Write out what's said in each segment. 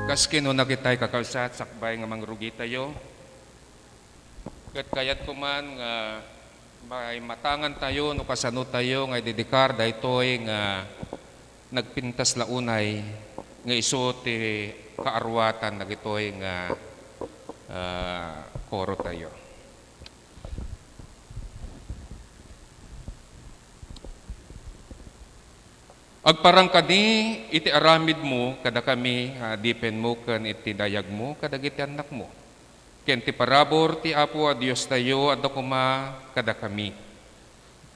Kaskin no nakitay kakalsat sakbay nga mangrugi tayo. Kat kayat kuman nga may matangan tayo no kasano tayo nga ididikar daytoy nga nagpintas launay nga isu ti kaarwatan dagitoy nga koro tayo. Agparang kani iti aramid mo kada kami dipen mo ken iti dayag mo kadagiti anak mo. Ken ti parabor ti Apo a Dios tayo adda kuma kada kami.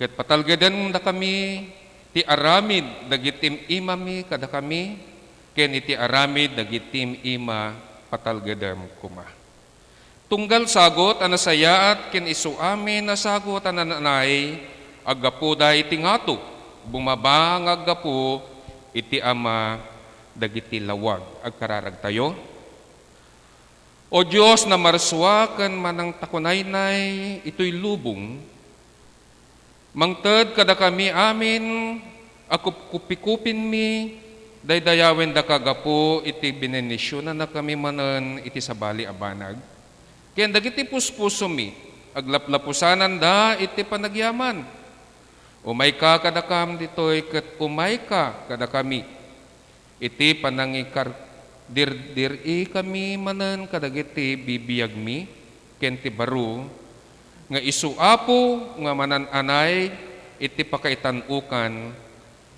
Ket patalgedan da kami ti aramid dagitim imami kada kami ken iti aramid dagitim ima patalgedam kuma. Tunggal sagot anasayaat ken isu amin nasagot ananay agapuda iti ngato. Bumaba nga gapu iti ama dagiti lawag agkararag tayo. O Diyos na marswa ken manang takunaynay ito'y lubong. Mangted kada kami amin akupikupin mi daydayawen da kagapu iti binenisyonan na kami manen iti sabali abanag. Ken dagiti puspuso mi aglaplapusanan da iti panagyaman. Umay ka kada kam ditoy ket umay ka kada kami. Iti panangikar dir kami manen kadagiti bibiyag mi ken ti baro nga isu Apo nga manananay iti pakaitanukan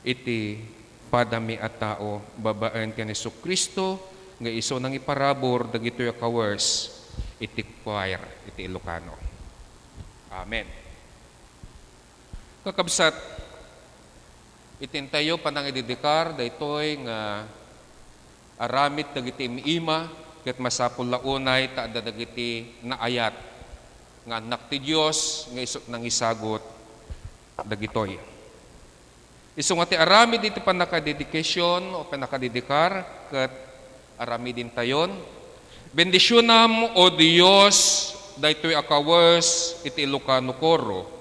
iti padami a tao babaen ken Jesucristo nga isu nang iparabor dagitoy a kawers iti choir iti Ilocano. Amen. Kakabsat, itintayo panang ididikar, daytoy nga aramit dagiti ima, ket masapul launay, taada dagiti naayat, nga anak ti Diyos, nga isot nang isagot, dagitoy. Isu nga ti aramid iti panakadedikasyon o panakadidikar, ket aramidin tayon. Bendisyonam o Diyos, daytoy akawes iti Ilocano koro.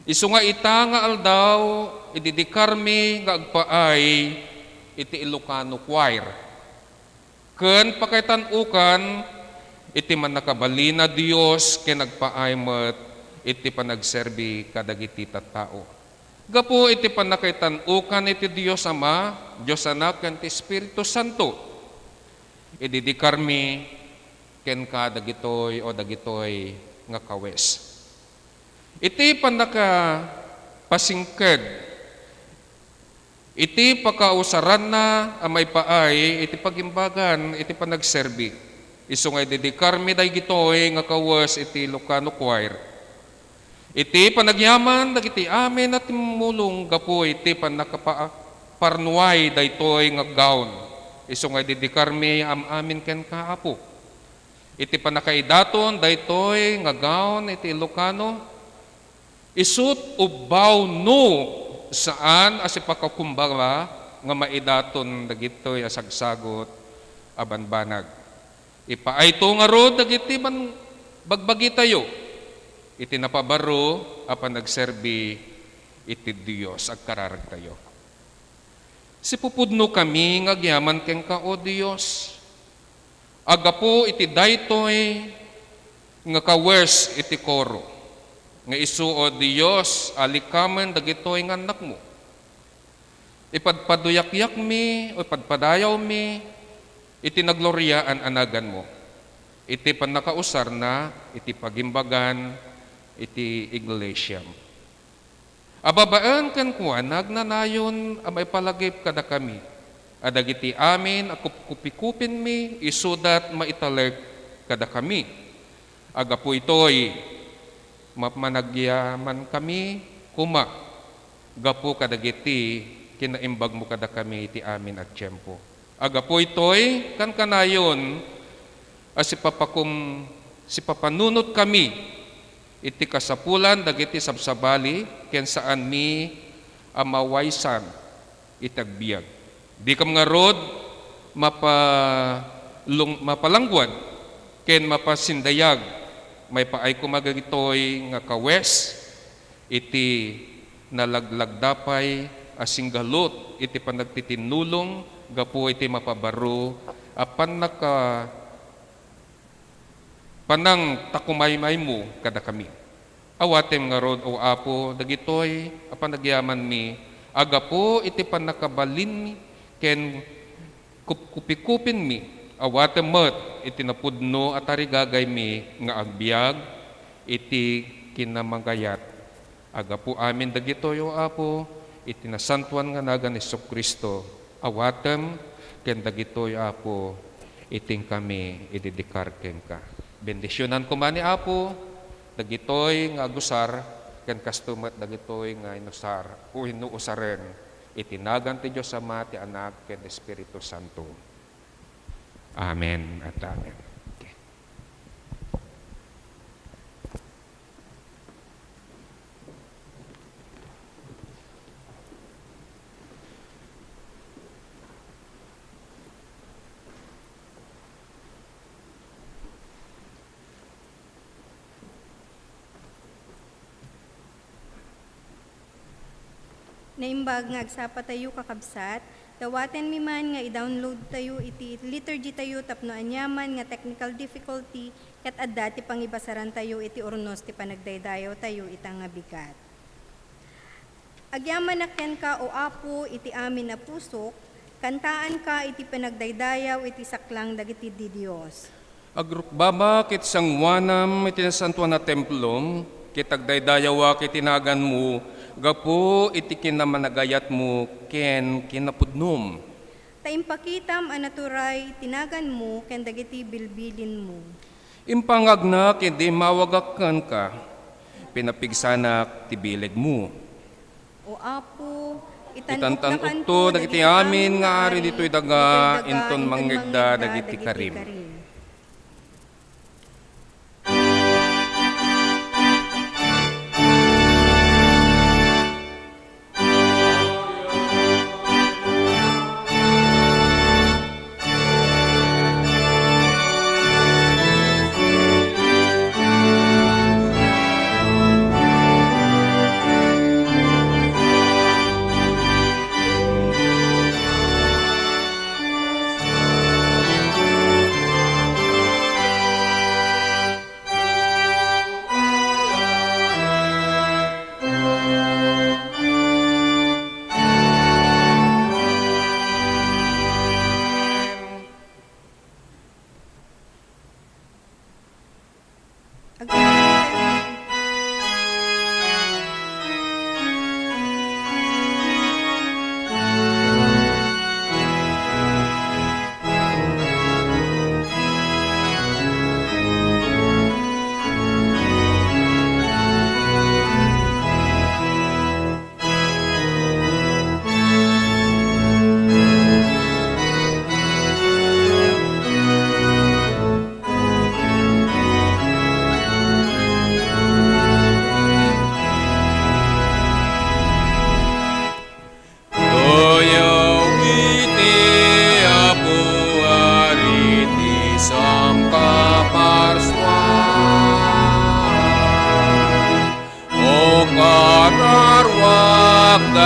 Isu nga ita nga aldaw, ididikar mi nga agpaay iti Ilocano choir. Ken pakaitan-ukan iti man nakabalina Dios ken nagpaay met iti panagserbi kadagiti tattao. Gapu iti panakaitan-ukan iti Dios Ama, Dios Anak ken ti Espiritu Santo. Ididikar mi ken kadagitoy o dagitoy nga kawes. Iti panaka pasingked, iti pakausaran na amay paay, iti pagimbagan, iti panagserbi. Isu nga ididikar mi day gitoy nga kawas iti Ilocano choir. Iti panagyaman, dagiti amin at mulong gapu iti panakaparnuay daytoy nga gaon. Isu nga ididikar mi amin ken kaapo. Iti panakaidaton daytoy nga gaon iti Ilocano. Isut ubaw no saan as ipakakumbara nga maidaton dagitoy asagsagot abanbanag. Ipaay to nga rod dagiti man bagbagi tayo. Iti napabaro apan nagserbi iti Dios agkararag tayo. Si pupudno kami nga agyaman ken ka o Dios. Agapo iti daytoy nga kawers iti koro. Nga isu o Diyos, alikamen dagitoy nga anak mo. Ipadpaduyakyak mi, o ipadpadayaw mi, iti nagloryaan anagan mo. Iti panakausar na, iti pagimbagan, iti iglesyam. Ababaan kan kuha, nagnanayon, amay palagip kada kami. Adagiti amin, akupikupin mi, isudat maitalag kada kami. Agapo ito'y, mapanagyaman kami, kuma, gapu kadagiti, kinaimbag mo kada kami iti amin at tiyempo. Agapo ito'y, kan kanayon, si papanunot kami, iti kasapulan, dagiti sabsabali, ken saan mi amawaysan, itagbiag. Di kam nga rod, mapalangguan, ken mapasindayag, may paay kumagagitoy nga kawes, iti nalaglagdapay asing galot, iti panagtitinulong, gapu iti mapabaro, panang takumaymay mo kada kami. Awatem nga rod o Apo, dagitoy, apan nagyaman mi, agapo iti panakabalin mi, ken kupikupin mi, awatem mat, iti napudno at arigagay mi, nga agbyag, iti kinamagayat. Agapo amin dagitoy o Apo, iti nasantuan nga naga ni Kristo, awatem, ken dagitoy Apo, iting kami ididikarken ka. Bendisyonan ko man ni Apo, dagitoy nga agusar, ken kastumat dagitoy nga inusar, o inuusaren, itinagan ti Diyos Ama, ti Anak, ken Espiritu Santo. Amen at amen. Okay. Naimbag nga agsapa tayo kakabsat, dawaten mi man nga i-download tayo iti liturgy tayo tapno anyaman nga technical difficulty ket adda ti pangibasaran tayo iti ornos ti panagdaydayo tayo itang nga bigat. Agyaman ken ka o Apo iti amin na pusok, kantaan ka iti panagdaydayaw iti saklang dagiti di Dios. Agrukbaba kit sangwanam iti nasantuan na templom, kitagdaydayawa kitinagan mo, gapo iti kinamanagayat mo, ken kinapudnom. Taimpakitam anaturay tinagan mo, ken dagiti bilbilin mo. Impangagna kindi mawagakan ka, pinapigsanak ti bileg mo. O Apo, Itantan to dagiti amin nga ari dito'y daga, inton manggigda dagiti karim.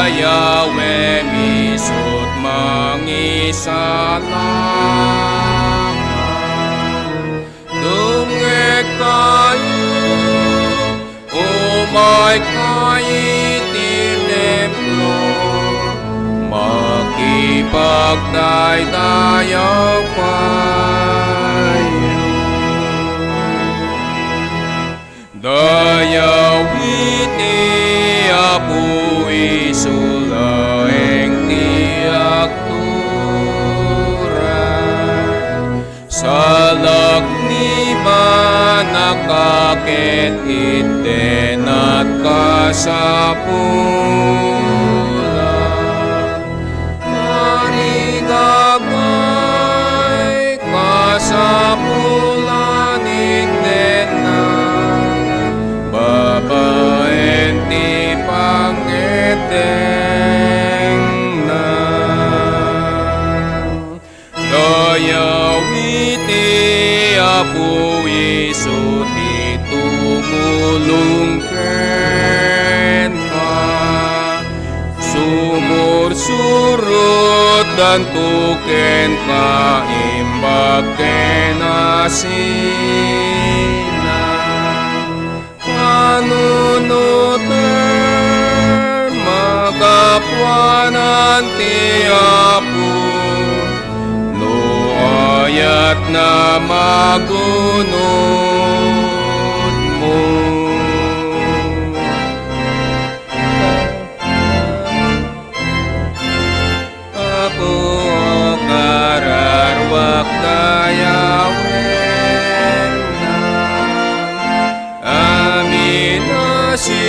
Yahweh misut mangisalakan dungeg kayo umay kaiti templo makipagdaydayaw kayo dayawiti Apo isulaeng tiyak turan salak ni manakakit iten at kasapulan marigagay kasapulan iten na babaen ti pangiteng na dayawiti Apo Isu ti tumulong ken ka sumursurot dan tuken ka imbag kenasina panunuter magapuanan ti Apo no ayat na magunod mo. Apo kararwak dayawen na amin na si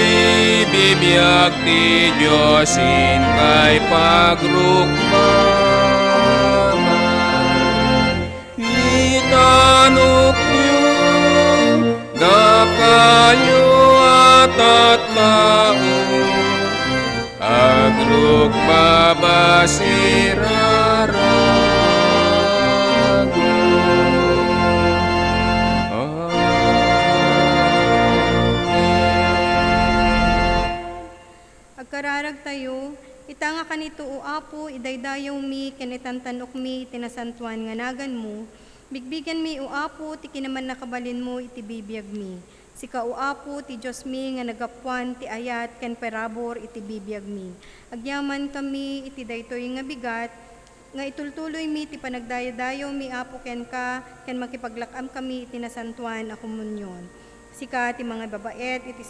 bibiyag ti Diyosin kay pagrukbaman itanok niyo dakayo at lao agruk babasirarago. Agkararag tayo, itanga kanito o Apo, idaydayaw mi, kanitantanok mi, tinasantuan nga nagan mo, bigbigan mi o Apo, ti kinaman nakabalin mo, itibibiyag mi. Sika o Apo, ti Diyos mi, nga nagapuan, ti ayat, ken perabor, itibibiyag mi. Agyaman kami, iti daytoy nga bigat, nga itultuloy mi, ti panagdayadayaw mi, Apo, ken ka, ken makipaglakam kami, iti nasantuan a komunyon. Sika ti mga babaet, iti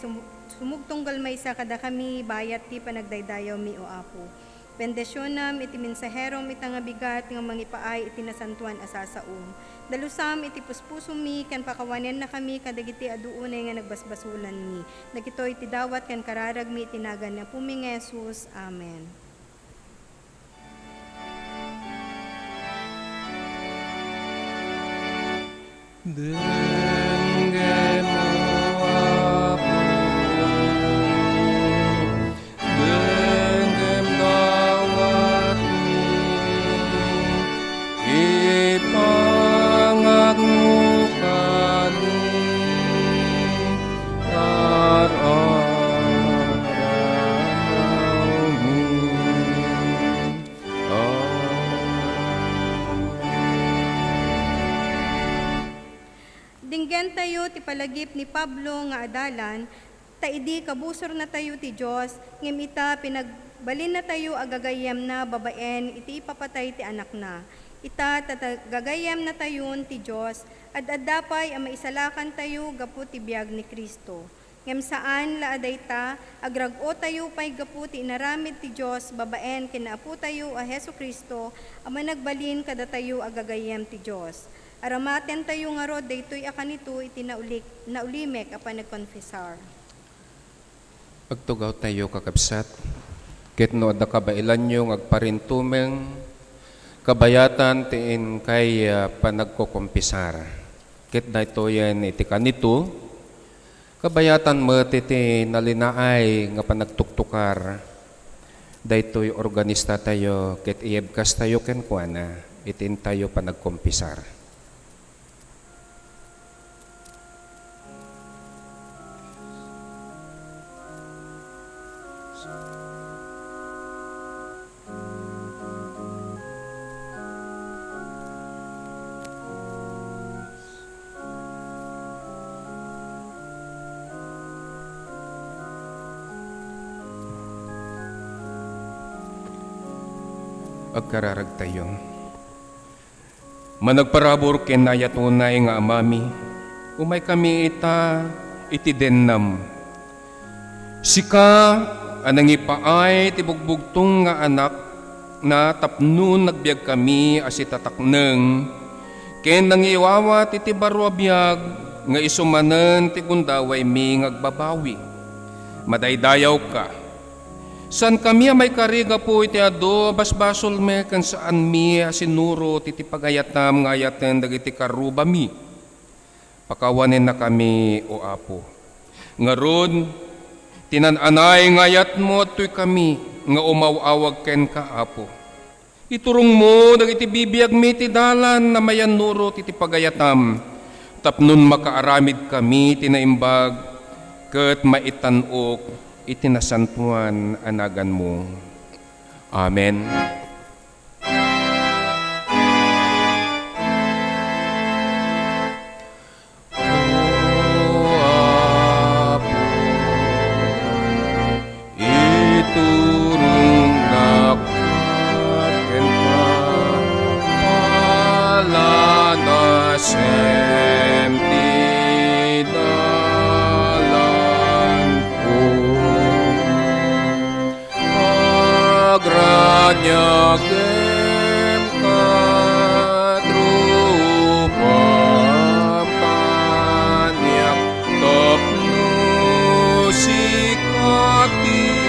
sumugtunggal maysa kada kami, bayat ti panagdaydayaw mi o Apo. Bendesyonam iti mensaherom itanga bigat nga mangipaay iti nasantuan asasaom. Dalusam iti puspuso mi ken pakawanen na kami kadagiti aduunay nga nagbasbasulan mi. Dagitoy iti dawat ken kararag mi tinagan na puming Jesus. Amen. Denggen mo Apo, denggen dawat mi, ipangagmukan mi, araraw mi. Dinggen tayo ti palagip ni Pablo nga adalan, taidi kabusor na tayo ti Diyos, ngem ita pinagbalin na tayo agagayam na babaen, iti ipapatay ti anak na. Ita gagayam na tayon ti Diyos, ad-adapay ang maisalakan tayo gapu ti biyag ni Kristo. Ngem saan laaday ta, agrago tayo pay gapu ti inaramid ti Diyos, babaen kinaapo tayo a Hesu Kristo, ang managbalin kada tayo agagayam ti Diyos. Aramaten tayo nga rod, daytoy akanito iti naulimek apan nagkonfesar. Agtugaw tayo kakabsat, ket no adda kabailan nyo agparintumeng kabayatan tiin kay panagkokompisar. Ket daytoyen iti kanito, kabayatan mo iti nalinaay nga panagtuktukar, daytoy organista tayo, ket iebkas tayo ken kuana, itin tayo panagkompisar. Agkararag tayo. Managparabor ken nayatunay nga amami, umay kami iti dennam. Sika anang ipaay ti bugbugtong nga anak na tapnon nagbiag kami as itatakneng, ken nangiwawa ti barwabiyag nga isumanen ti gundaway mi ngagbabawi. Madaydayaw ka. San kami may kariga po iti ado, basbasol me kan saan mi sinuro titi pagayatam nga ayaten dagiti karuba mi. Pakawanen na kami o Apo. Ngaron, tinananay ngayat mo to'y kami nga umawawag ken ka Apo. Iturong mo dagiti bibiyag mi ti dalan na mayanuro titi pagayatam. Tapnon makaaramid kami tinaimbag ket maitanok itinasantuan anagan mo. Amen. agem katrupam kanyak tapno sikati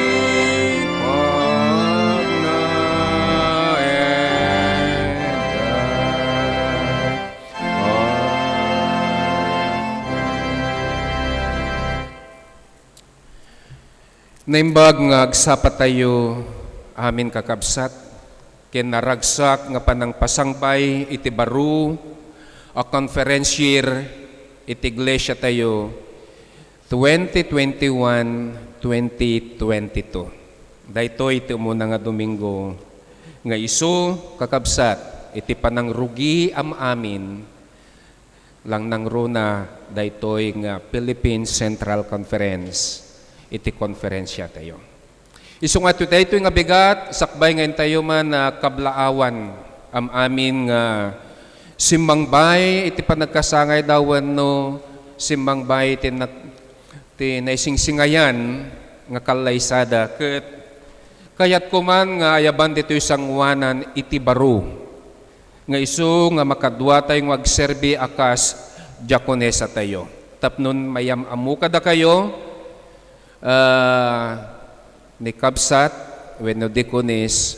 Naimbag nga agsapat tayo amin kakabsat, kinaragsak nga panang pasangbay iti baro, a conference year iti iglesia tayo 2021-2022. Dayto iti umuna nga Domingo nga isu kakabsat iti panang rugi amin lang nang runa daytoy nga Philippine Central Conference iti konferensya tayo. Isu nga daytoy nga bigat sakbay ngayon tayo man na kablaawan amin nga simmangbay iti panagkasangay dawan no simmangbay iti naisingsingayan nga kalaysada ket kayat kuman nga ayaban dito'y sangwanan iti baro nga isu nga makadwa tayo nga agserbi akas diakonesa tayo. Tapnon mayam amu kada kayo ni Kabsat wenno Deaconess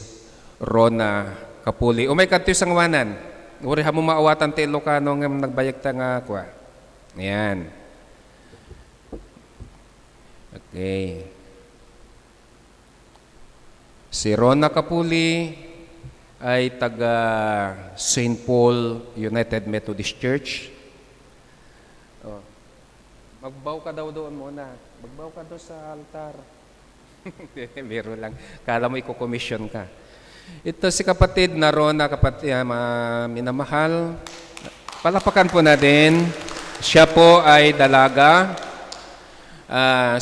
Rona Kapuli. Umay kadto sangwanan. Uri hamo maawatan ti Ilocano nga nagbayag ta nga kwa. Ayan. Okay. Si Rona Kapuli ay taga St. Paul United Methodist Church. Oh. Magbaw ka daw doon muna. Magbaw ka doon sa altar. Biro lang. Kala mo iko-commission ka. Ito si kapatid na Rona, kapatid, minamahal. Palapakan po natin. Siya po ay dalaga.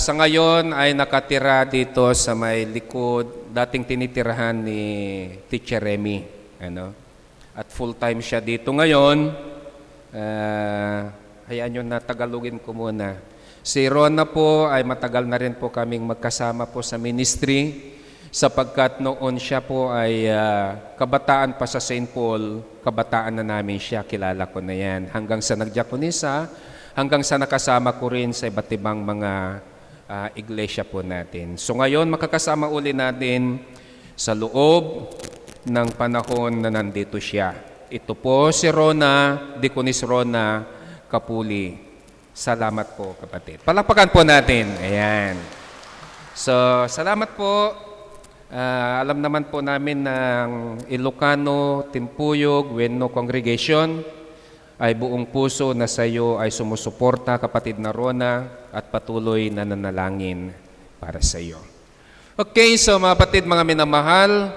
Sa ngayon ay nakatira dito sa may likod. Dating tinitirahan ni Teacher Remy. Ano? At full-time siya dito ngayon. Hayaan nyo na tagalogin ko muna. Si Rona po ay matagal na rin po kaming magkasama po sa ministry sapagkat noon siya po ay kabataan pa sa St. Paul, kabataan na namin siya, kilala ko na yan. Hanggang sa nagdiakonisa, hanggang sa nakasama ko rin sa iba't ibang mga iglesia po natin. So ngayon makakasama uli natin sa loob ng panahon na nandito siya. Ito po si Rona, Deaconess Rona Kapuli. Salamat po, kapatid. Palakpakan po natin. Ayan. So, salamat po. Alam naman po namin ng Ilocano, Timpuyog, Wenno Congregation ay buong puso na sa iyo ay sumusuporta, kapatid na Rona, at patuloy na nanalangin para sa iyo. Okay, so mga kapatid, mga minamahal,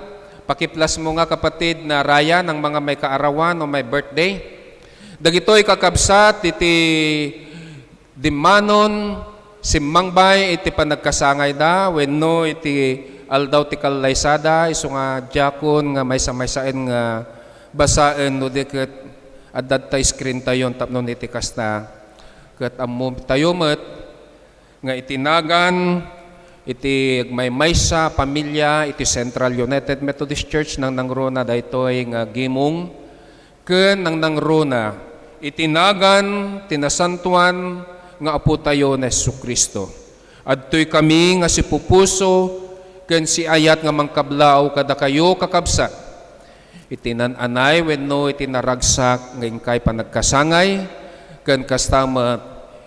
pakiplas mo nga kapatid na raya ng mga may kaarawan o may birthday. Dagitoy kakabsat, iti Dimanon, simmangbay, iti panagkasangay da, wenno iti aldaw ti kalaysada, iso nga diakon nga may samaysain nga basaen no diket addad tay screen tayon tapnon iti kasta. Ket ammo tayo met nga itinagan iti may maysa pamilya iti Central United Methodist Church nang nangrona daytoy nga gimong ken nang nangrona itinagan tinasantuan nga apo tayo na Jesucristo. Adtoy kami nga si pupuso ken si ayat nga mangkablaw kada kayo kakabsat. Itinananay wenno itinaragsak nga ingkay panagkasangay ken kastama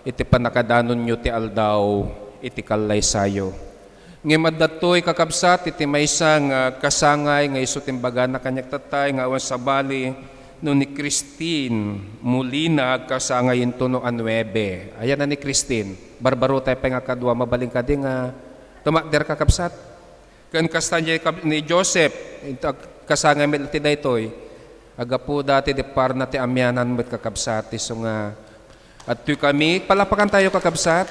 iti panakadanon nyo ti aldaw iti kalaysayo. Ngem addatoy kakabsat iti maysa nga kasangay nga isu timbaga na kanyak tatay nga awan sa bali no ni Christine Molina kasangay into no 9. Ayan na ni Christine. Barbaro tayo pa nga kadwa mabaling ka din nga tumakder kakabsat. Kan kastanya ni Joseph kasangay melti daytoy. Aga po dati di par na ti amyanan met kakabsat so nga at tuy kami palapakan tayo kakabsat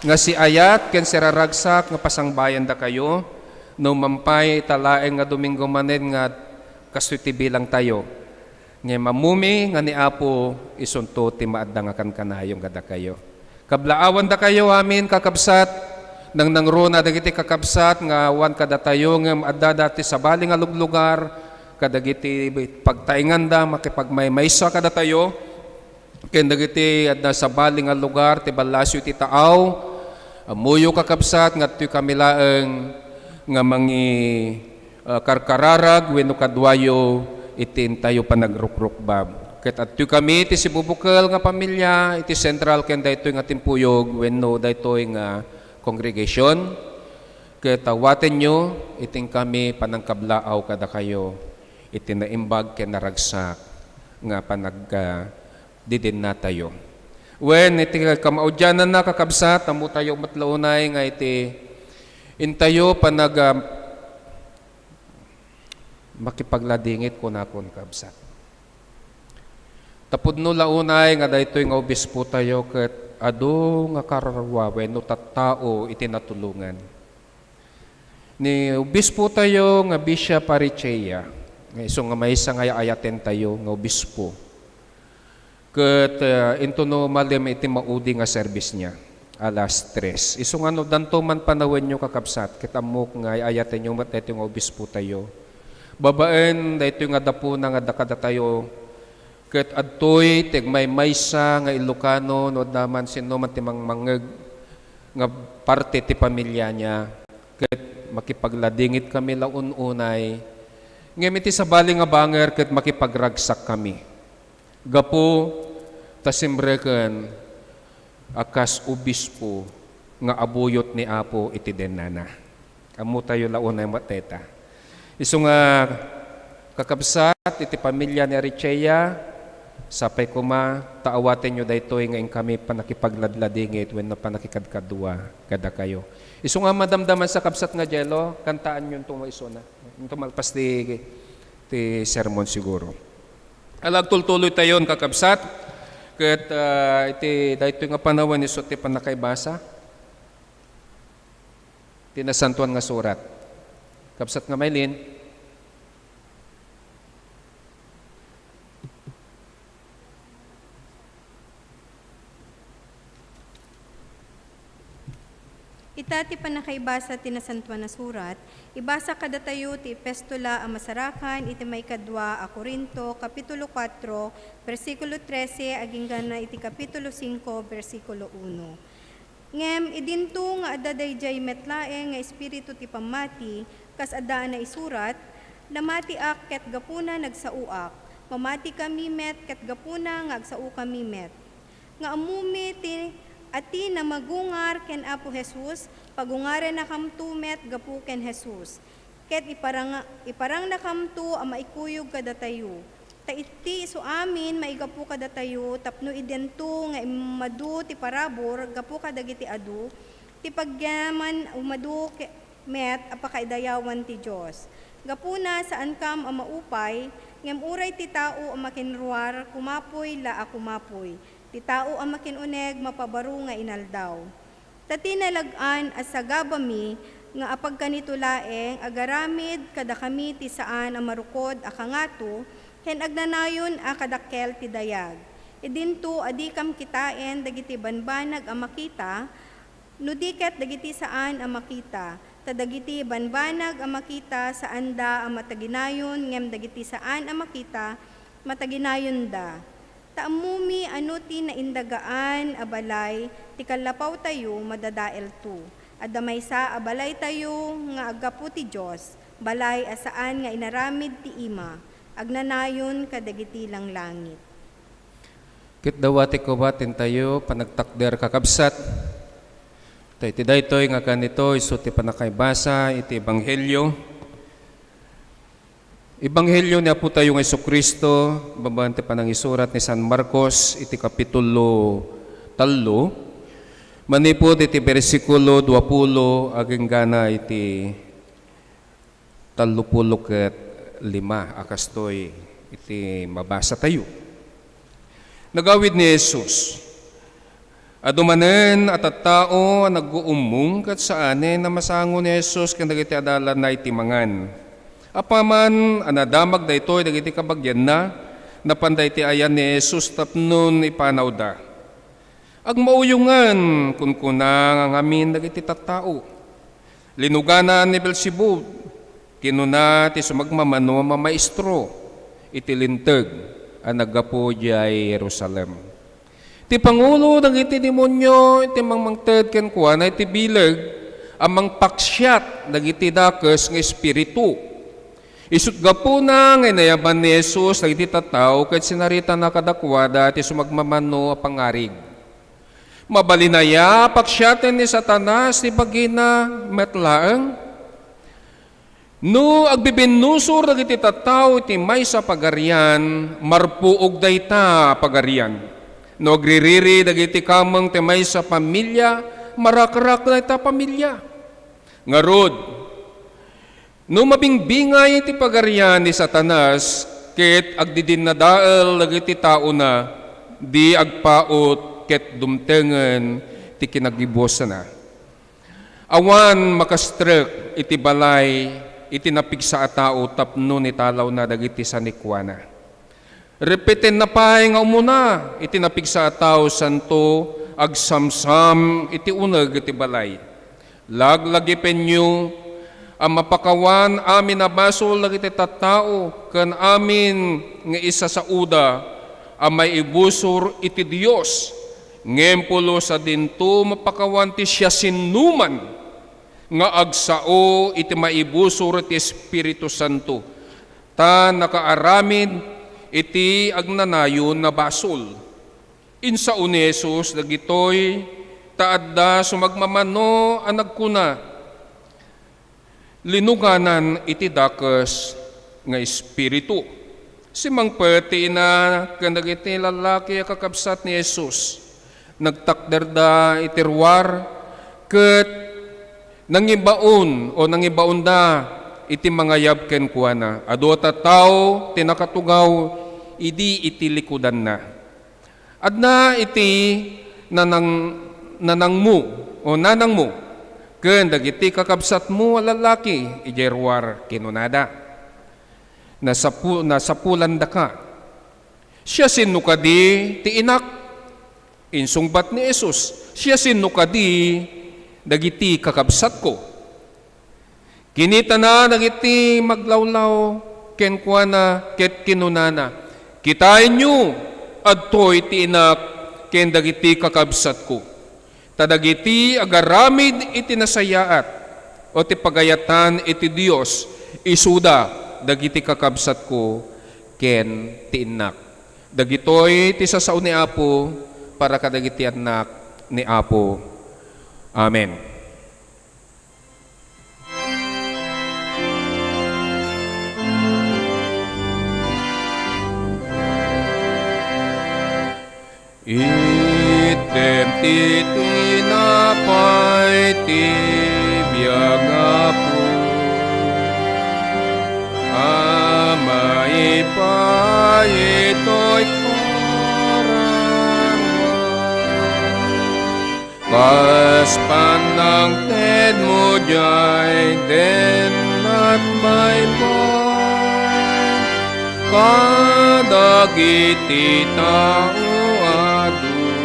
nga si Ayat ken si raragsak nga pasangbayan da kayo no mampay talaeng nga Domingo manen nga kastuti bilang tayo. Nga mamumi nga ni Apo isunto ti maadda nga kankanayong kada kayo. Kablaawan da kayo amin kakabsat nang nangrona dagiti kakabsat nga wan kada tayo nga adda dati sa bali nga luglugar kadagiti pagtaingan da, makipagmaymaysa kada tayo, ken dagiti adda sa baling nga lugar, ti balasyo ti taaw, amuyo kakabsat, nga ti kamilaeng nga mangi karkararag, wenno kadwayo, itin tayo panagrukrukbab. Ket adto kami iti sibubukal nga pamilya, iti central ken daytoy nga timpuyog wenno daytoy nga congregation. Ket awaten nyo iting kami panangkablaaw kada kayo iti naimbag ken naragsak nga didin na tayo. When iti kamaudyanan na kakabsat, amo tayo matlaunay nga iti intayo makipagladingit ko na kon kabsat. Tapod no launay nga daytoy nga obispo tayo ket adu nga kararwa wenno tattao iti natulungan. Ni obispo tayo nga Bishop Arichea, nga iso nga maysa nga ayaten tayo nga obispo. Ket into no malim iti maudi nga service niya alas 3. Iso nga no danto man panawen nyo kakabsat ket amok nga ayaten nyo mat iti nga obispo tayo. Babaen daytoy nga dapo na nga dakada tayo. Ket adtoy tigmay maysa nga Ilocano no daman sino man ti mangmangeg nga parte ti pamilya niya. Ket makipagladingit kami laun-unay. Ngem iti sabali nga banger ket makipagragsak kami. Gapo tasimbreken akas obispo nga abuyot ni Apo iti denana. Amo tayo launay mateta. Isu nga kakabsat iti pamilya ni Arichea, sapay kuma, taawaten nyo daytoy ngayon kami panakipagladladingit when na panakikadkadwa kada kayo. Isu nga madamdaman sa kabsat nga jelo, kantaan nyo itong iso na. Ito malpas ti sermon siguro. Alagtultuloy tayon kakabsat, ket iti daytoy nga panawan iso ti panakaibasa, tinasantuan nga surat. Kabsat nga maylin, ita ti panakaibasa tinasantuan na surat, ibasa kada tayo ti Epistola a Masarakan iti may kadwa a Corinto, Kapitulo 4, versikulo 13, aging gana iti Kapitulo 5, versikulo 1. Ngem, idinto nga adadayjay metlaeng nga espiritu ti pamati, kas adaan na isurat, namati ak ket gapuna nagsauak, mamati kami met ket gapuna nga agsau kami met. Nga amumi ti ati na magungar ken Apo Jesus, pagungaren na kamtu met gapu ken Jesus. Ket iparang na kamtu a maikuyog kada tayo. Ta iti isu amin maigapu kada tayo, tapno idento nga imadu ti parabor, gapu kadagiti adu, ti pagyaman umadu met apakaidayawan ti Dios. Gapuna saan kam a maupay, ngem uray ti tao a makinruar, kumapoy la a kumapoy. Ti tao ang makinuneg mapabaro nga inaldaw. Tati nalagaan as sagabami nga apag kanito laeng agaramid kada kami ti saan ang marukod a kangato ken agnanayon a kadakkel ti dayag. Idinto adi kam kitaen dagiti banbanag a makita no diket dagiti saan a makita. Tadagiti banbanag a makita saan da a mataginayon ngem dagiti saan a makita mataginayon da. Taamumi ano ti naindagaan abalay, ti kalapaw tayo madadael to. Adamay sa abalay tayo nga agapu ti Diyos, balay asaan nga inaramid ti ima, agnanayon kadagiti lang langit. Kit dawati ko batin tayo, panagtakder kakabsat. Iti daytoy nga kanito, iso ti panakaibasa, iti Ebanghelyo. Ebanghelyo ni Apo tayo ng Jesucristo, babante pa ng isurat ni San Marcos, iti Kapitulo 3, manipod iti versikulo 20, aging gana iti 35, akastoy, iti mabasa tayo. Nagawid ni Jesus, adumanen at tao nag-uumong kat saanen na masango ni Jesus kung dagiti adalan na iti mangan. Apaman, anadamag da ito, dagiti kabagyan na, napanday ti ayan ni Jesus tapnon ipanaw da. Ag mauyungan, kun kunang ang amin dagiti tattao. Linuganan ni Beelzebub, kinuna ti sumagmamano mamaestro iti linteg a naggapo jay Jerusalem. Ti pangulo dagiti demonyo iti mangmangted ken kuana iti bileg amang paksyat dagiti dakes nga espiritu. Isut gapo na nga inayaban ni Jesus dagiti tattao ket sinarita na kadakwada ti sumagmamano a pangarig. Mabalinaya paksyaten ni Satanas ti bagina metlaeng. No agbibinusor dagiti tattao iti maysa pagarian marpuog dayta pagarian. No agririri dagiti kameng ti maysa pamilya marakrak dayta pamilya. Ngarod, no mabingbingay iti pagarian ni Satanas ket agdidinadael dagiti tao na di agpaot ket dumtengen ti kinagibos na. Awan makastrek iti balay iti napigsa a tao tapno ni talaw na dagiti sanikwana. Repeten na pay nga umuna iti napigsa a tao santo agsamsam iti uneg iti balay. Laglagi penyo ang mapakawan amin na basol dagiti tattao ken amin nga isa sa uda ang may ibusor iti Dios. Ngempulo sa dinto mapakawan ti siya sinuman nga agsao iti maibusor iti Espiritu Santo. Ta nakaaramid iti agnanayon na basol. Insa ni Jesus dagitoy taadda sumagmamano ang nagkuna. Linuganan iti dakes nga Espiritu. Si mangpeti na kanagiti lalaki kakabsat ni Jesus. Nagtakderda iti ruwar ket nangibaon o nangibaon da iti mangayab ken kuana. Adu tattao tinakatugaw idi iti likudan na. Adna iti nanangmu o nanangmu ken dagiti kakabsat mo lalaki ijerwar kinunada. Nasapulan da ka. Siya sinukadi ti inak insungbat ni Jesus. Siya sinukadi dagiti kakabsat ko. Kinita na dagiti maglawlaw ken kuana ket kinunana. Kitain nyo adtoy ti inak ken dagiti kakabsat ko. Tadagiti agaramid iti nasayaat o ti pagayatan iti Dios isuda dagiti kakabsat ko ken ti inak. Dagitoy ti sasao ni Apo para kadagiti anak ni Apo. Amen. Item ti tinapay ti biyag Apo, amay pa ito'y kas pandang ted mo jay den at may bay kadagiti tao adunay.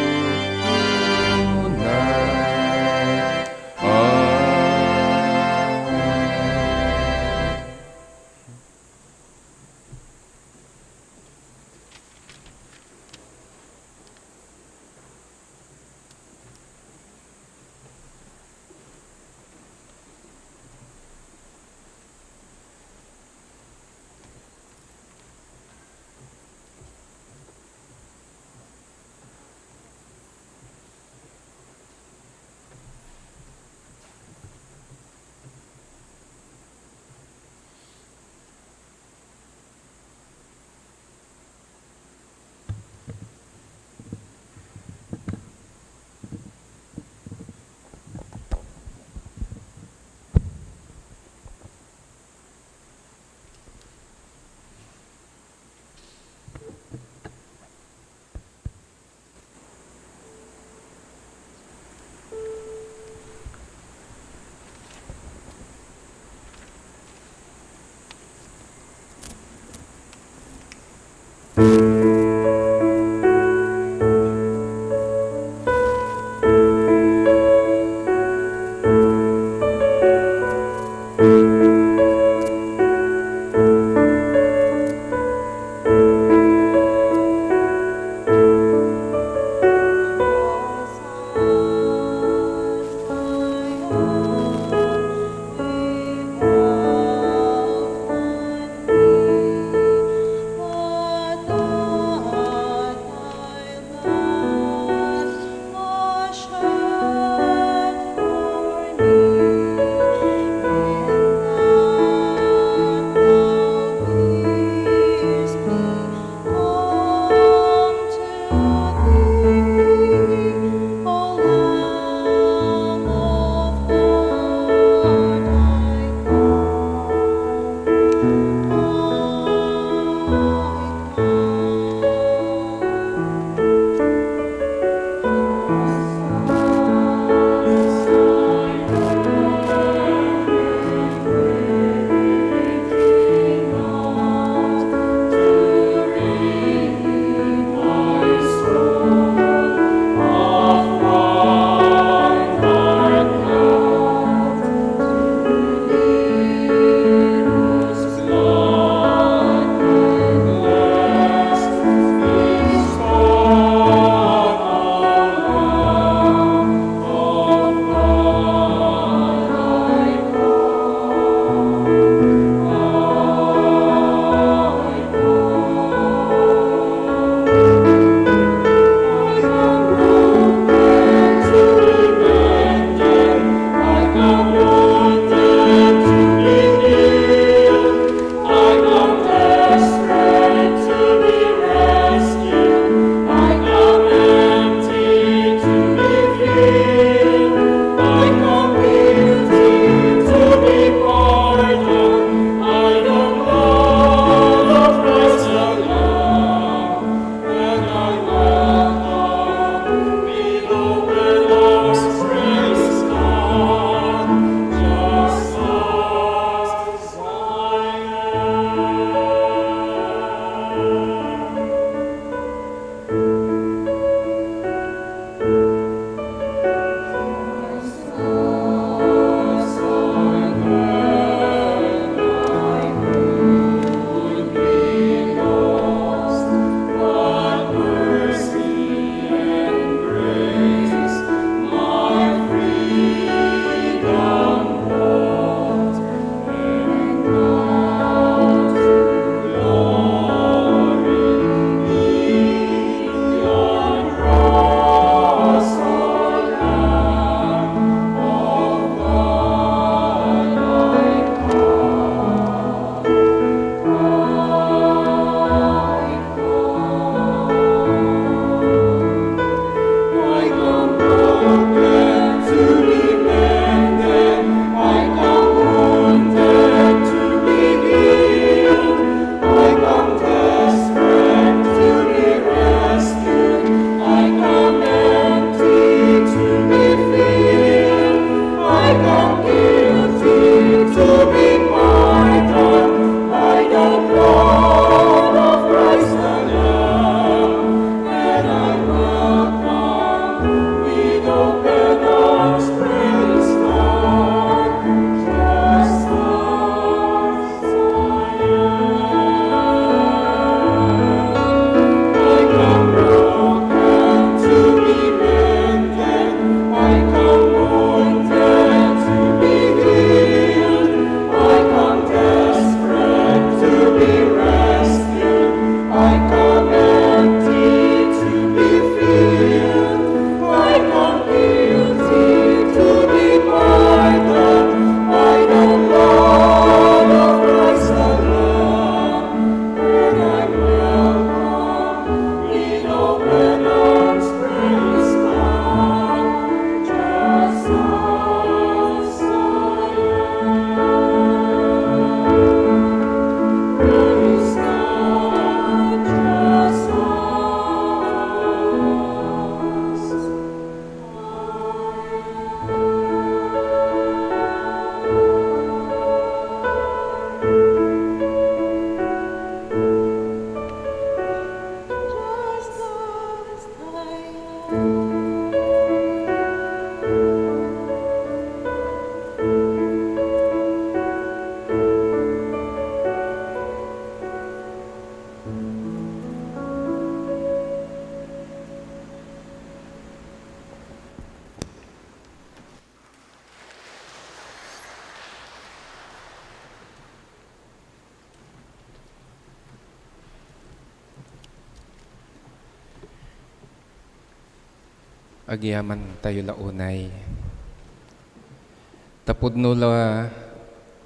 Agyaman tayo launay.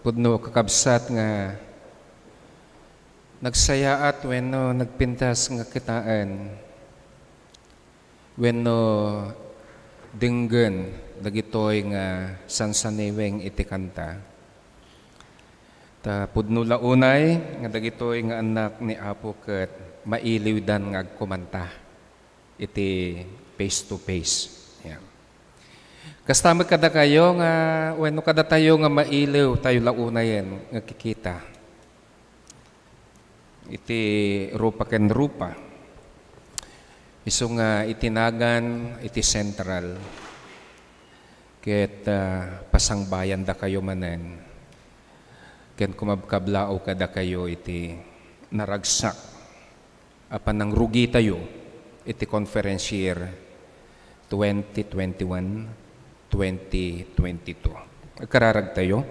Pudno kakabsat nga nagsayaat wenno nagpintas nga kitaan. Wenno dinggen dagitoy nga sansaniweng iti kanta. Pudno launay nga dagitoy nga anak ni Apo ket mailiw dan nga agkumanta iti face to face. Yan. Kastamad kada kayo nga wenno kada tayo nga mailiw tayo launayen nga kikita. Iti rupa ken rupa. Isu nga itinagan iti sentral. Ket pasangbayan da kayo manen. Ken kumabkablao kada kayo iti naragsak. Apan nang rugi tayo iti conference year 2021-2022. Agkararag tayo.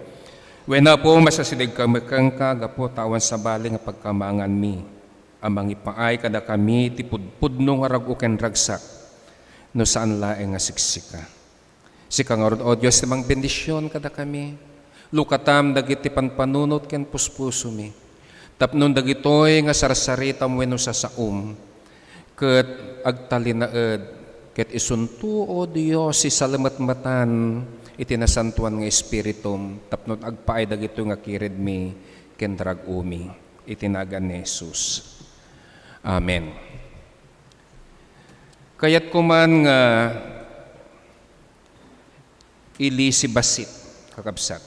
Wena po masasidig kami kang kagapo tawan sa bali nga pagkamaangan mi. Amang ipaay kada kami ti pudpudno nga ragu ken ragsak no saan laeng nga siksika. Sika nga o Diyos namang bendisyon kada kami. Lukatam dagiti panpanunot ken puspuso mi. Tapnon dagitoy nga sarsaritam wenno sa saum. Ket agtalinaed ket isuntu o Dios si salamatmatan iti nasantuan nga espiritum tapno agpaay dagito nga kiredmi ken dragumi itinagan ni Jesus. Amen. Kayat kuman nga ili si basit kakabsat.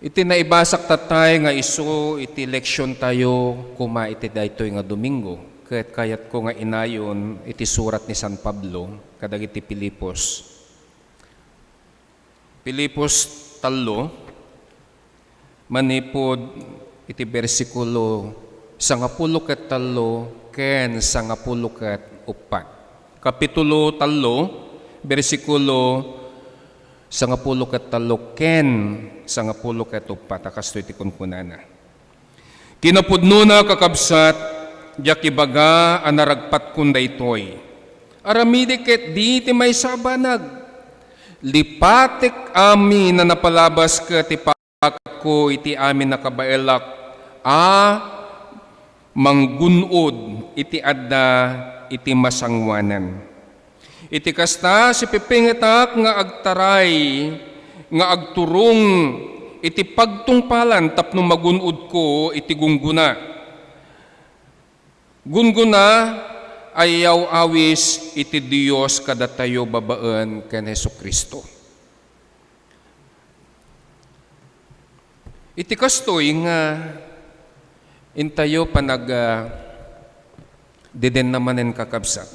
Iti naibasak tatay nga isu iti leksyon tayo kuma iti daytoy nga Domingo. Kayat ko nga inayon iti surat ni San Pablo kadag iti Pilipos. Pilipos 3 manipod iti bersikulo 13 ken 14. Kapitulo 3 bersikulo 13 ken 14 akasto iti kunkunana. Kinapudno na kakabsat Jakibaga anaragpat kun daytoy. Aramidi ket di ti may sabanag. Lipatek ami na napalabas ket ti pakat ko iti amin nakabaelak manggunod iti adda iti masangwanan. Iti kasta si pipingetak nga agtaray nga agturong iti pagtungpalan tapno magunod ko iti gungguna. Gunguna ayaw awis iti Diyos kada tayo babaan ken Hesukristo. Iti kastoy nga intayo panag diden namanen kakabsat.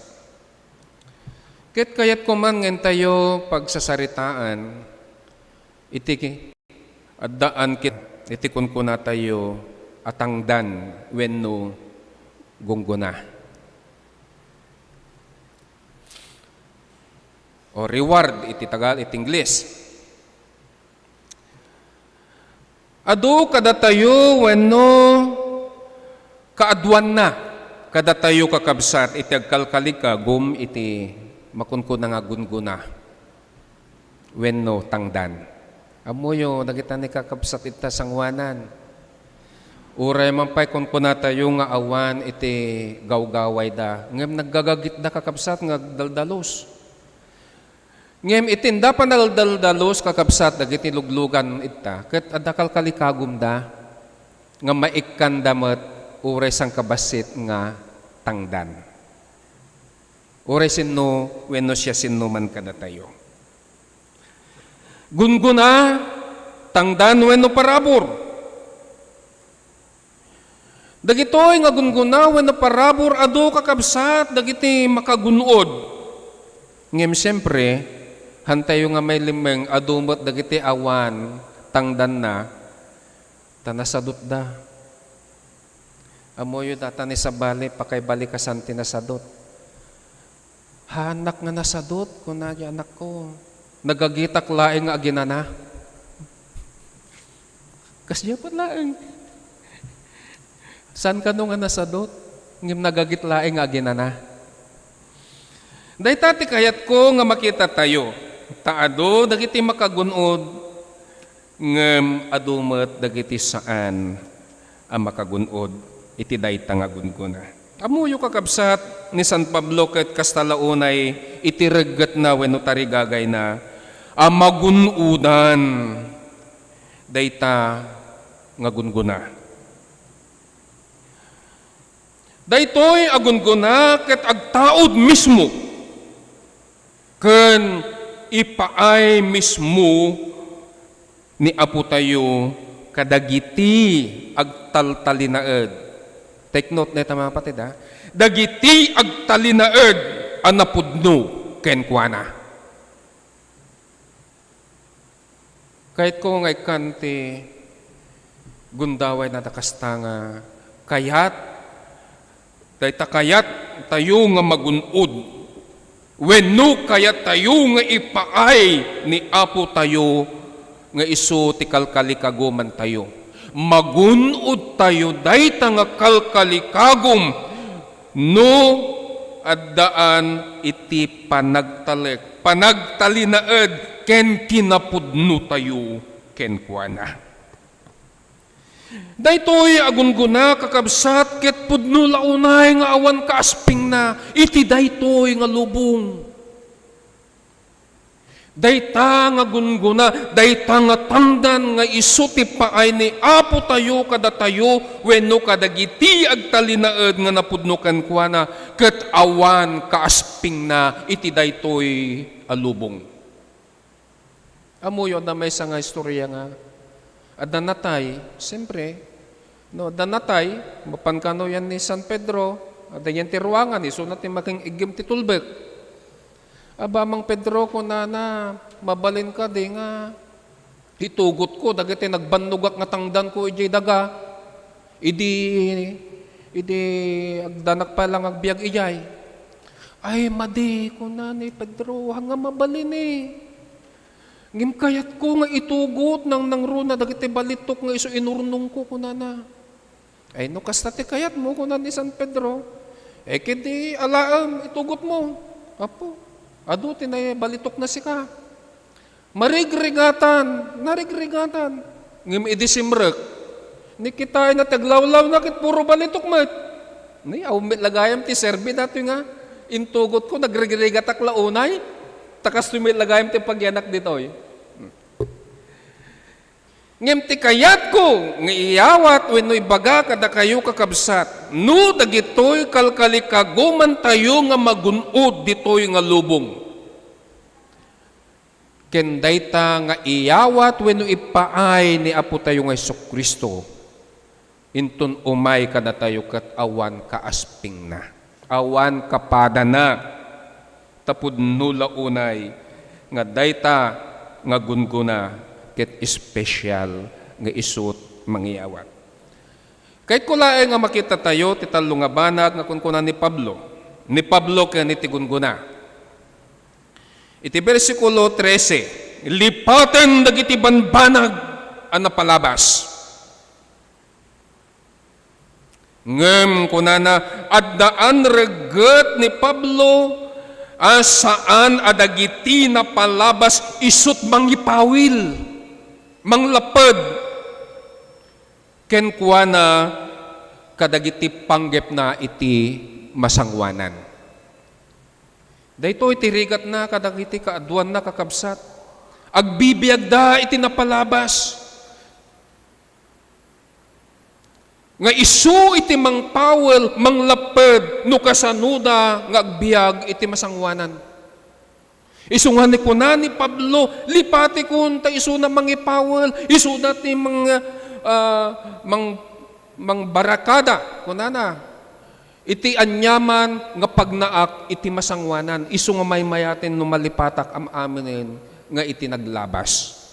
Ket kayat kuman nga intayo pagsasaritaan iti addaan kit iti kunkuna tayo atangdan wenno gungguna. O reward iti Tagal iti Ingles. Adu kada tayo wenno kaadwan na kada tayo kakabsat iti agkalkalika gum iti makunkuna nga gungguna wenno tangdan. Amoyo nagita ni kakabsat ita sangwanan. Uray man pa'y kung tayo nga awan iti gawgaway da. Ngem naggagagit da kakabsat nga daldalos. Ngem itinda pa naldaldalos kakabsat dagiti luglugan ita. Ket adakal kalikagum da nga maikkan damat uray sang kabasit nga tangdan. Uray sinno wenno siya sinno man kada tayo. Gunguna tangdan wenno parabor. Dagitoy nga gungunawen na parabor ado kakabsat dagiti makagunod. Ngem siyempre, hantayo nga may limeng adumot dagiti awan tangdan na tanasadot da. Amoyo data ni sabali pakay balikasan tinasadot. Hanak nga nasadot kunadya anak ko. Nagagitak laeng nga aginana. Kasya pa laeng. San ka nung nasadot? Ngim nagagitlaeng nga ginana. Dayta ti kayat ko nga makita tayo. Taado dagiti makagunod ngem adumet dagiti saan ang makagunod iti dayta nga gunguna. Amuyo kakabsat ni San Pablo ket kastalaunay iti regget na wenno tarigagay na magunudan dayta nga gunguna. Daytoy agunguna ket agtaod mismo ken ipaay mismo ni Apo tayo kadagiti agtaltalinaed. Take note neta mga kapatid ha. Dagiti agtalinaed ang napudno ken kuana. Kahit ko ngay kante gundaway na takastanga kayat dayta kayat tayo nga magunod wenno kayat tayo nga ipaay ni Apo tayo nga isu ti kalkalikagom tayo. Magunod tayo dayta nga kalkalikagom no addaan iti panagtalinaed ken kinapudno tayo ken kuana. Daytoy agunguna kakabsat ket pudno launay nga awan kaasping na iti daytoy nga lubong. Dayta nga gunguna, dayta nga tangdan nga isuti paay ni Apo tayo kada tayo wenno kadagiti agtalinaed nga napudno ken kuana ket awan kaasping na iti daytoy a lubong. Amuyo na may nga istorya nga at danatay, siyempre, no, danatay, mapankano yan ni San Pedro, at yan ti ruangan, isunat ni making igim ti tulbek. Aba, Mang Pedro, kung na mabalin ka, di nga, itugot ko, dagiti nagbanugak nga tangdan ko, ijay daga, idi, agdanak pa lang agbiag ijay. Ay, madi, kung na ni Pedro, hanga mabalin eh. Ngim kayat ko nga itugot nang runa dagiti balitok nga iso inurnong ko kunana. Ay no kasta ti kayat mo kunan ni San Pedro. Kiti alaam itugot mo. Apo. Adu ti na balitok na sika. Marigrigatan, narigrigatan. Ngim idisimrek. Ni kita na taglawlaw na kit puro balitok mat. Ni awmit lagayam ti serbi dato nga intugot ko nagrigrigatak launay. Takas tumit lagayam ti pagyanak ditoy. Ngem ti kayat ko nga iyawat wenno ibaga kada kayo kakabsat no dagitoy kalkalikaguman tayo nga magunod ditoy nga lubong. Ken dayta nga iyawat wenno ipaay ni Apo tayo nga Jesucristo. Inton umay kada tayo ket awan kaasping na. Awan kapada na. Tapud nula unay nga dayta nga gunguna ket espesyal nga isut mangyawat. Kahit kulae nga makita tayo ti tallo nga banag nga kunkuna ni Pablo. Ni Pablo ken iti gunguna. Iti bersikulo 13, lipaten dagiti banbanag a napalabas. Ngem kunana addaan regget ni Pablo saan adagiti na palabas isut mangipawil, manglapad, ken kuana kadagiti panggep na iti masangwanan. Dayto iti rigat na kadagiti kaaduan na kakabsat. Agbibiyag da iti napalabas. Nga isu iti mangpawel, manglapad, no kasanuda nga agbiag iti masangwanan. Isu nga ni kuna ni Pablo, lipati kun ta isu na mangipawel, isu na ti mangbarakada, kuna na. Iti anyaman nga pagnaak iti masangwanan, isu nga may mayatin no malipatak am aminin nga iti naglabas.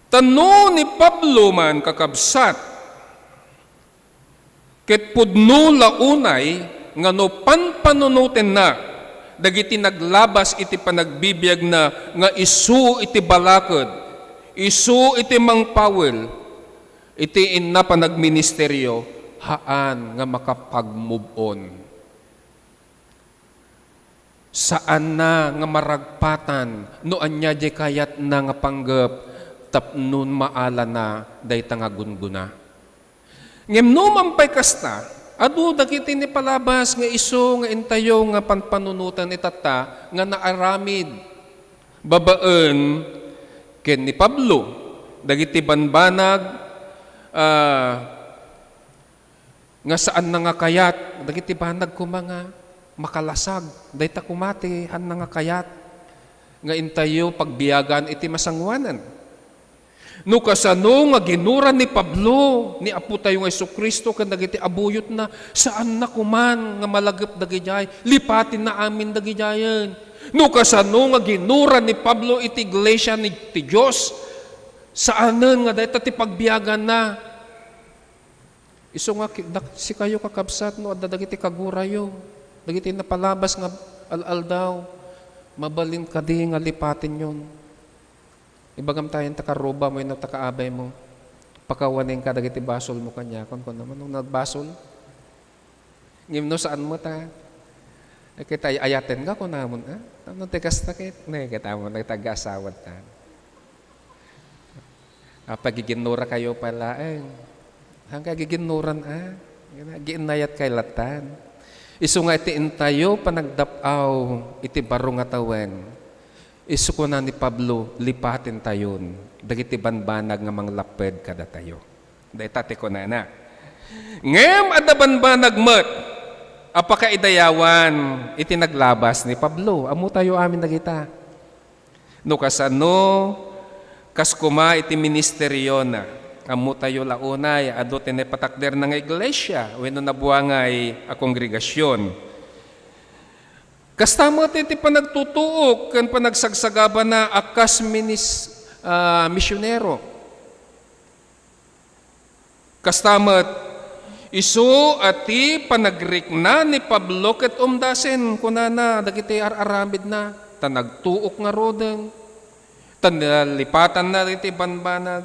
Tano ni Pablo man kakabsat, ket pudno launay nga no panpanunutin na, dagiti naglabas iti panagbibiyag na nga isu iti balakad, isu iti mangpawel, iti inna panagministeryo, haan nga makapag-move on. saan na nga maragpatan no anya di kayat na nga panggap tapnon maala na dayta nga gunguna. Ngem no mampay kasta, adu dagiti ni palabas nga iso nga intayo nga panpanunutan itata nga naaramid babaen ken ni Pablo dagiti banbanag nga saan na nga kayat dagiti banag ko mga makalasag dayta kumati han na nga kayat nga intayo pagbiyagan iti masangwanan. No kasano nga ginuran ni Pablo ni apo tayo nga Jesucristo ken dagiti abuyot na saan na kuman nga malagip dagijay lipatin na amin dagijayen. No kasano nga ginuran ni Pablo iti iglesia ni ti Dios saanen nga dayta ti pagbiyagan na. Isu nga si kayo kakabsat no adda dagiti kagurayo dagiti napalabas nga alaldaw mabalin kadi nga lipatin yon. Ibagam tayo takaroba mo yung takaabay mo. Pakawanin ka dagiti basol mo kanya. Kung naman nung nagbasol. Ngimno saan mo ta? Kita ayaten ka kung naman. Ano tikas takit? Kita mo nagtag-asawat ta. Pagiginura kayo pala. Hanggang giginuran giinayat kay latan. Isu nga iti intayo panagdapaw iti baro nga tawen. Isu ko na ni Pablo lipatin tayon dagiti banbanag nga manglaped kada tayo. Dayta ti ko na. Ngem adda banbanag met apaka idayawan iti naglabas ni Pablo. Amo tayo amin dagita. No kasano kas kuma iti ministeryo na. Amo tayo launay adu tinepatakder ng iglesia wenno nabuangay a kongregasyon. Kastamot iti panagtutuok ken panagsagsagaba na akas misyonero. Kastamot isu ati panagrikna ni Pablo ket umdasen kunana dagiti araramid na tanagtuok nga roden tanlipatan na iti banbanag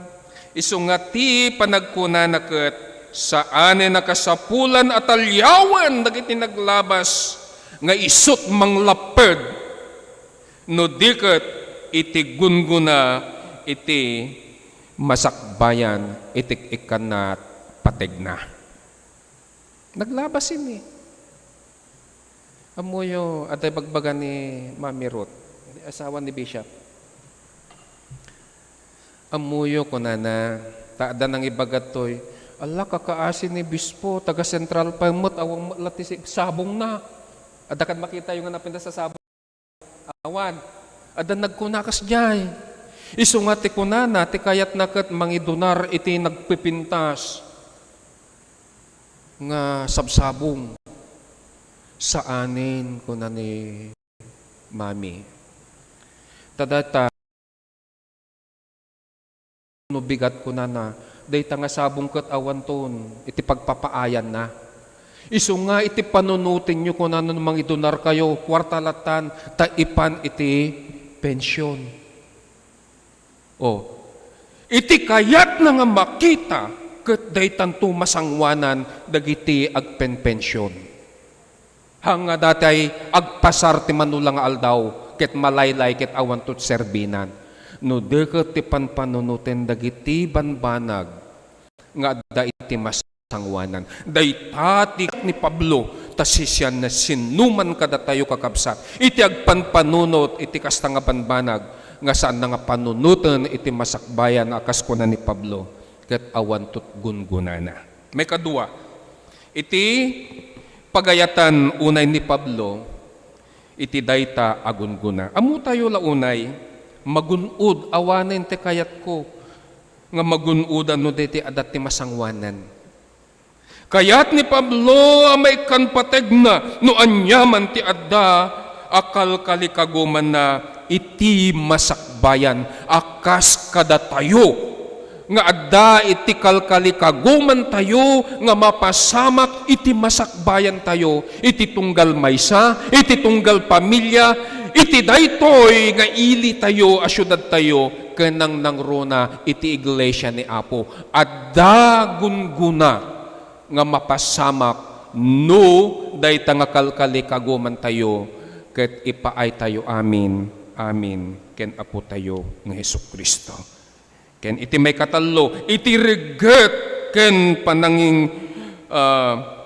isu nga ti panagkunana ket saan nakasapulan at alyawan dagiti naglabas nga isut manglaped no diket iti gunguna iti masakbayan iti ikanat pategna. Naglabas ini. Amuyo at bagbagan ni Mami Ruth, asawa ni Bishop. Amuyo ko na taada ng ibagat toy, ala kakaasin ni Bispo, taga Central Pamot, awang latisig, sabong na. Ada kad makita yung napinda sa sabong awan. Ada nagkunakas jay. Isu nga ti kunana ti kayat naket mangidunar iti nagpipintas nga sabsabong saanin kuna ni Mami. Tadata no bigat kunana dayta nga sabong ket awan ton iti pagpapaayan na. Isu nga iti panunutin nyo kung ano namang idunar kayo, kwartalatan, taipan iti pensyon. Iti kayat na nga makita ket daytan tu masangwanan dagiti agpenpensyon. Hanga datay agpasar ti manulang aldaw ket malaylay ket awan tut serbinan. No deket ti panpanunutin dagiti banbanag nga adda iti sangwanan. Daytati ni Pablo tasisyan na sinuman kada tayo kakabsat. Iti agpanpanunot iti kasta nga banbanag nga saan nga panunutan iti masakbayan akas ko na ni Pablo ket awan tut gungunana. May kadua. Iti pagayatan unay ni Pablo iti dayta agunguna. Amu tayo launay magunud awanen ti kayat ko nga magunudan no deti adat ti masangwanan. Kayat ni Pablo may kanpategna no anyaman ti adda akal kalikaguman na iti masakbayan akas kada tayo nga adda iti kalkalikaguman tayo nga mapasamak iti masakbayan tayo iti tunggal maysa iti tunggal pamilya iti daytoy nga ili tayo a syudad tayo kenang nangrona iti iglesia ni Apo adda gunguna nga mapasamak no dayta nga kalkalikaguman tayo ket ipaay tayo amin, amin, ken apo tayo ng Hesukristo. Ken iti may katalo, iti reget ken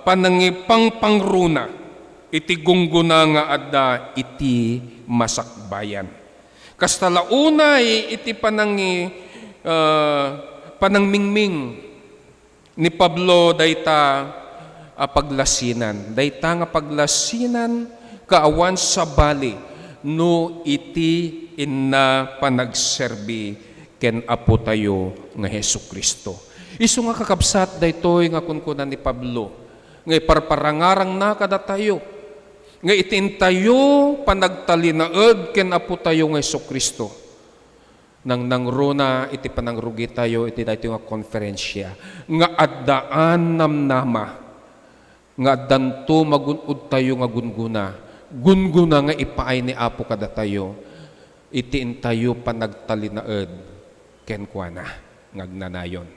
panangipangpangruna, iti gungguna nga adda iti masakbayan. Kastalaunay iti panangmingming ni Pablo dayta paglasinan. Dayta nga paglasinan kaawan sa bali no iti inna panagserbi ken apo tayo nga Hesukristo. Isu nga kakabsat daytoy nga kunkunan ni Pablo nga iparparangarang na kada tayo nga itin tayo panagtalinaed ken apo tayo nga Hesukristo. Nang nangruna iti panangrugi tayo iti daytoy nga konferensya nga addaan namnama nga danto magunod tayo nga gunguna nga ipaay ni apo kada tayo itiin tayo panagtalinaed ken kuana ngagnanayon.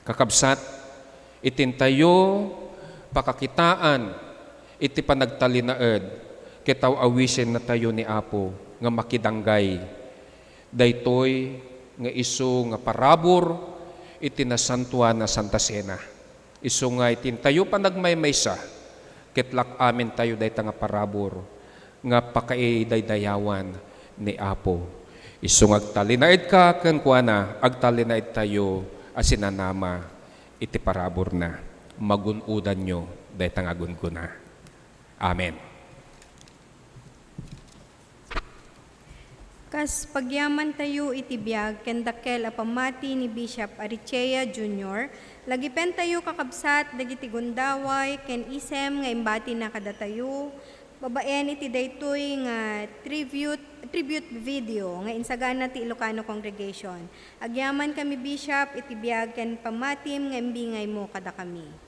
Kakabsat itin tayo pakakitaan iti panagtalinaed kitaw awisen na tayo ni apo nga makidanggay daytoy nga isu nga parabor iti nasantuan na Santa Cena. Isu nga itin tayo panagmaymaysa ketlak amin tayo dayta nga parabor nga pakaidaydayawan ni apo. Isu nga agtalinaed ka ken kuana agtalinaed tayo asinanama iti parabor na magunudan nyo dayta nga gunguna. Amen. Kas pagyaman tayo iti biag ken dakkel a pamati ni Bishop Arichea Jr. Lagipen tayo kakabsat dagiti gundaway ken isem nga imbati na kada tayo. Babaen iti daytoy nga tribute video nga insagana ti Ilocano Congregation. Agyaman kami Bishop iti biag ken pamatim nga imbingay mo kada kami.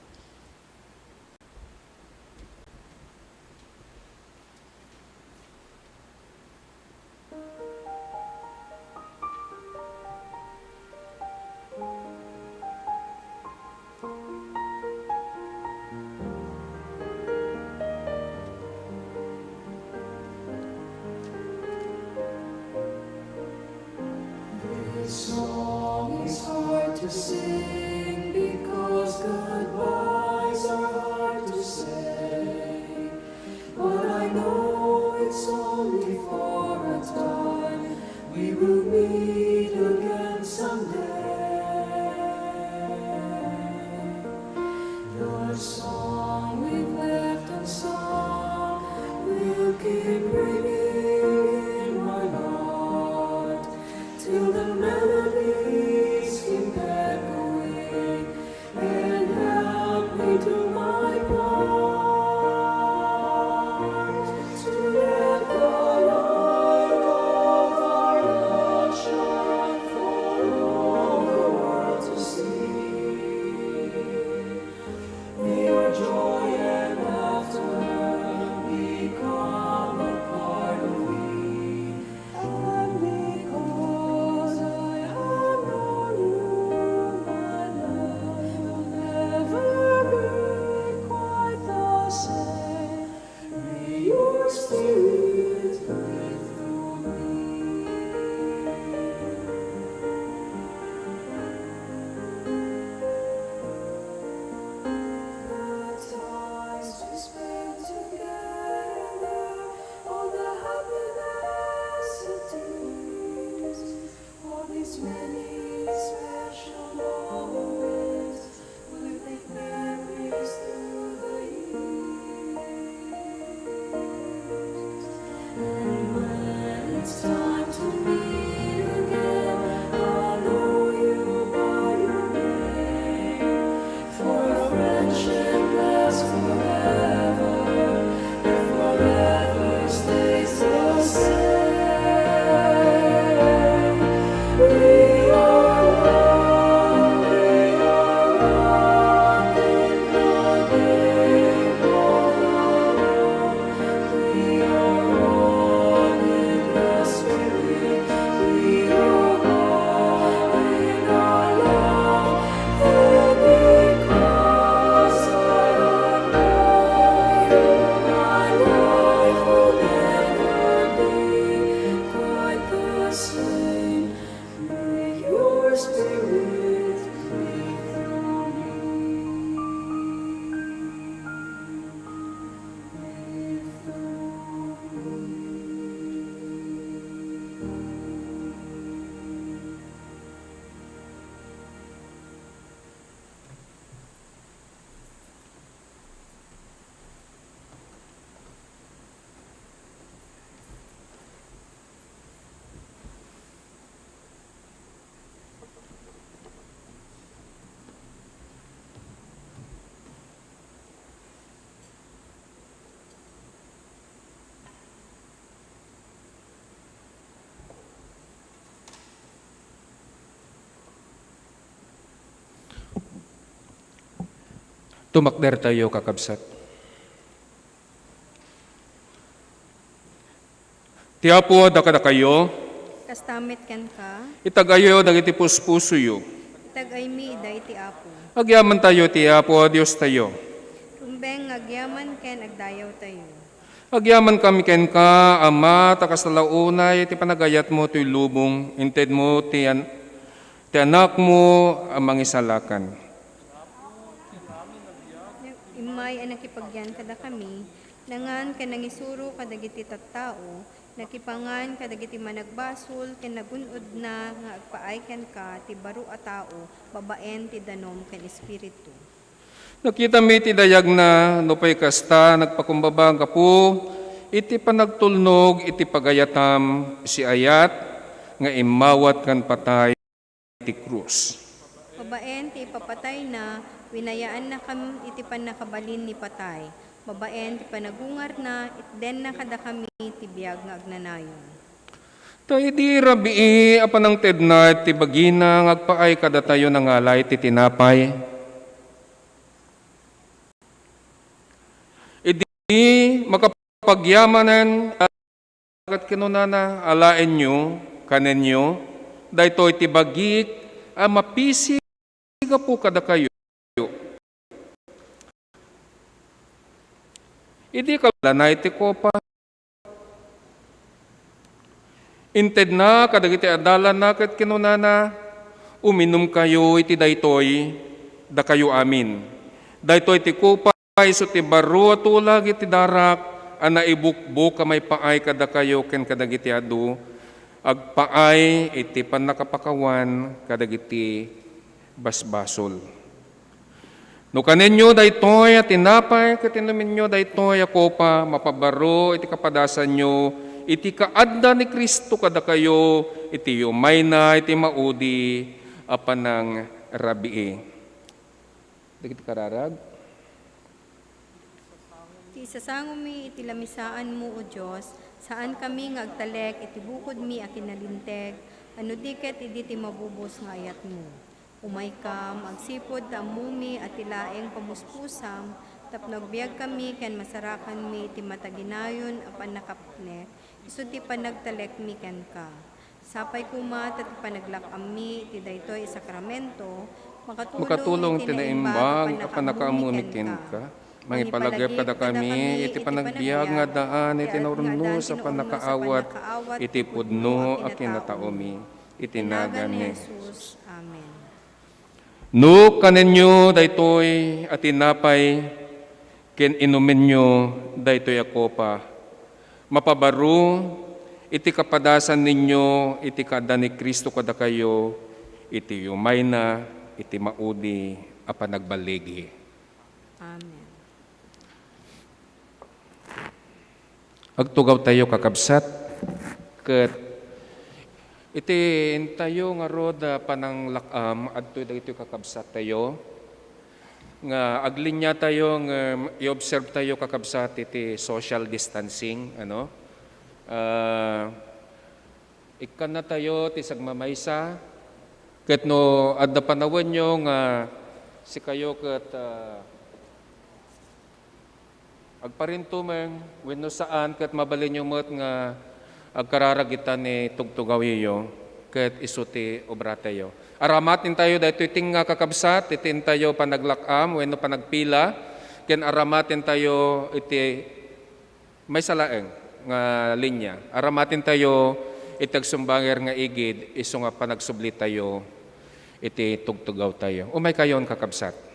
Song is hard to sing because goodbyes are hard to say. But I know it's only for a time. We will meet again someday. The song we've left unsung will keep ringing in my heart till the melodies keep echoing and help me do my part to let the light of our love shine for all the world to see. May your joy and laughter become a part of me, and because I have known you, my love will never be quite the same. May your spirit live through me. The times we spent together, all the happiness and tears, all these many special moments will make memories through the years. Tumakder tayo, kakabsat. Ti Apo, dakada kayo, Kastamit ken ka, itagayo, dagiti puspusuyo. itag-ay mi ida iti Apo. Agyaman tayo, ti Apo, Diyos tayo. Rumbeng ngagyaman ken agdayaw tayo. Agyaman kami ken ka, Ama, takas na launay, ti panagayat mo, ti lubong, inted mo, ti anak mo, amang isalakan. Imay ang nakipagyan kada kami, nangan ken nangisuro kadagiti tattao, nakipangan kadagiti managbasol ken nagunod na nga agpaay ken ka ti baro a tao, babaen ti danom ken espiritu. Nakita mi ti dayag na, nupay kasta, nagpakumbaba ka po, iti panagtulnog, iti pagayatam, si ayat, nga imawat kan patay, ti krus. Babaen ti ipapatay na, winayaan na kami iti panakabalin ni patay. Babaen ti panagungar na, itden na kada kami ti biyag nga agnanayon. Ta iti rabii, apanang tedna, ti bagina, ngagpaay kada tayo nangalay, ti tinapay. Idi makapagyamanan, at kinunana, alaen nyo, kanen nyo, dahito iti bagik, mapisi ka po kada kayo. Idi ka na iti kopa. Inted na, kadagiti adalan na, kat kinunana, uminom kayo iti daytoy, da kayo amin. Daytoy iti kopa, iso ti baro at ulag iti darak, ana ibukbuk kamay paay kada kayo, ken kadagiti adu, agpaay iti panakapakawan, kadagiti basbasol. No kanenyo daytoy at tinapay, katinumin nyo daytoy ako pa, mapabaro, iti kapadasan nyo, iti kaadda ni Kristo kada kayo, iti yumay na, iti maudi, apan ng rabii. Dagiti kararag. Ti isasango mi iti lamisaan mo, O Diyos, saan kami nga agtalek, iti bukod mi a kinalinteg, ano diket idi ti mabubos nga ayat mo. Umay kam, agsipod ta amumi at tilaeng pamuspusam, tapno agbiag kami ken masarakan mi ti mataginayon apan nakapnek, isu ti panagtalek mi ken ka. Sapay kumat at panaglakam mi ti daytoy sakramento, Makatulong tinaimbag, apan nakaamumikin ka. Mangipalagip kada kami, iti panagbiag nga daan, iti naurno sa panakaawat, iti pudno a kinataomi, iti nagan ni Jesus. Amen. No kanenyo daytoy at tinapay, ken inumin nyo daytoy ako pa. Mapabaro, iti kapadasan ninyo, iti kada ni Kristo kada kayo, iti yumay na, iti maudi, a panagbaligi. Amen. Agtugaw tayo kakabsat, ket iti tayo nga roda panang lakam, adto dagito kakabsat tayo, nga aglinya tayo, nga i-observe tayo kakabsat iti social distancing, ano? Ikan na tayo, ti sagmamaysa, ket no, adda panawan nyo nga si kayo ket agparinto men, wenno saan, ket mabalin nyo met nga agkararagitan ni tugtugaw iyo, ket isuti obra tayo. Aramatin tayo dahito iting nga kakabsat, itin tayo panaglakam, wenno panagpila, ken aramatin tayo iti may salaeng nga linya. Aramatin tayo itagsumbanger nga igid, iso nga panagsubli tayo, iti tugtugaw tayo. Umay kayon kakabsat.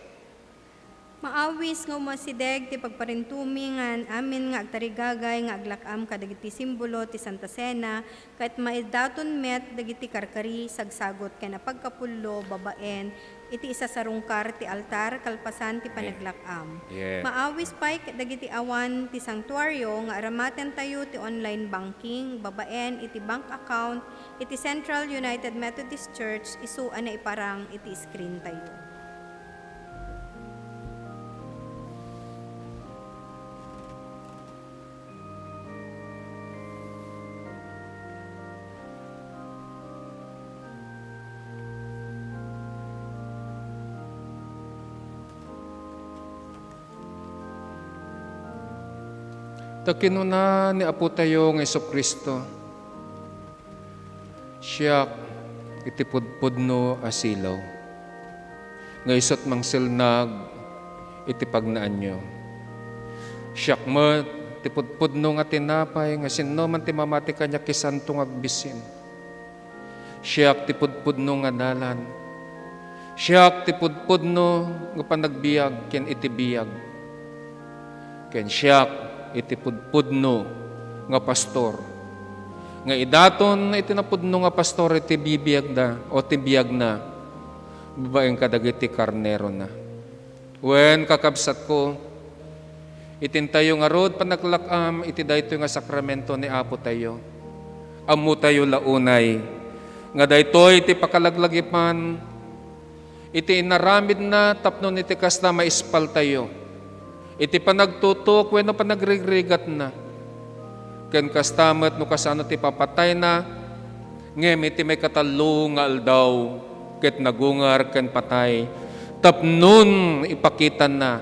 Maawis nga umasideg ti pagparintumi nga amin nga agtarigagay nga aglakam kadagiti simbolo ti Santa Cena kahit maidaton met dagiti karkari sagsagot ken napagkapullo babaen iti isa sarungkar ti altar kalpasan ti panaglakam. Yeah. Maawis pay dagiti awan ti sanktuaryo nga aramaten tayo ti online banking babaen iti bank account iti Central United Methodist Church isuan na iparang iti screen tayo. Takinuna ni Apo tayo ng Iso Kristo. Siya iti pudpudno asilaw. Nga isot mang silnag iti pagnaan nyo. Siya mo ti pudpudno nga tinapay nga sinno man ti mamati kanya kisantong agbisin. Siya ti pudpudno nga dalan. Siya ti pudpudno nga panagbiag ken iti biyag. Ken siya iti pudpudno nga pastor. Nga idaton iti napudno nga pastor iti bibiyag na o ti biyag na babaeng kadagiti karnero na. Wen kakabsat ko itintayo nga rod panaglakam iti daytoy nga sakramento ni Apo tayo. Ammo tayo launay nga daytoy iti pakalaglagipan iti inaramid na tapnon iti kasta maispal tayo. Iti panagtutok, wenno panagrigrigat na. Ken kastamet no kasano ti papatay na, ngem iti may katalo nga aldaw, ket nagungar ken patay. Tapnon ipakitan na,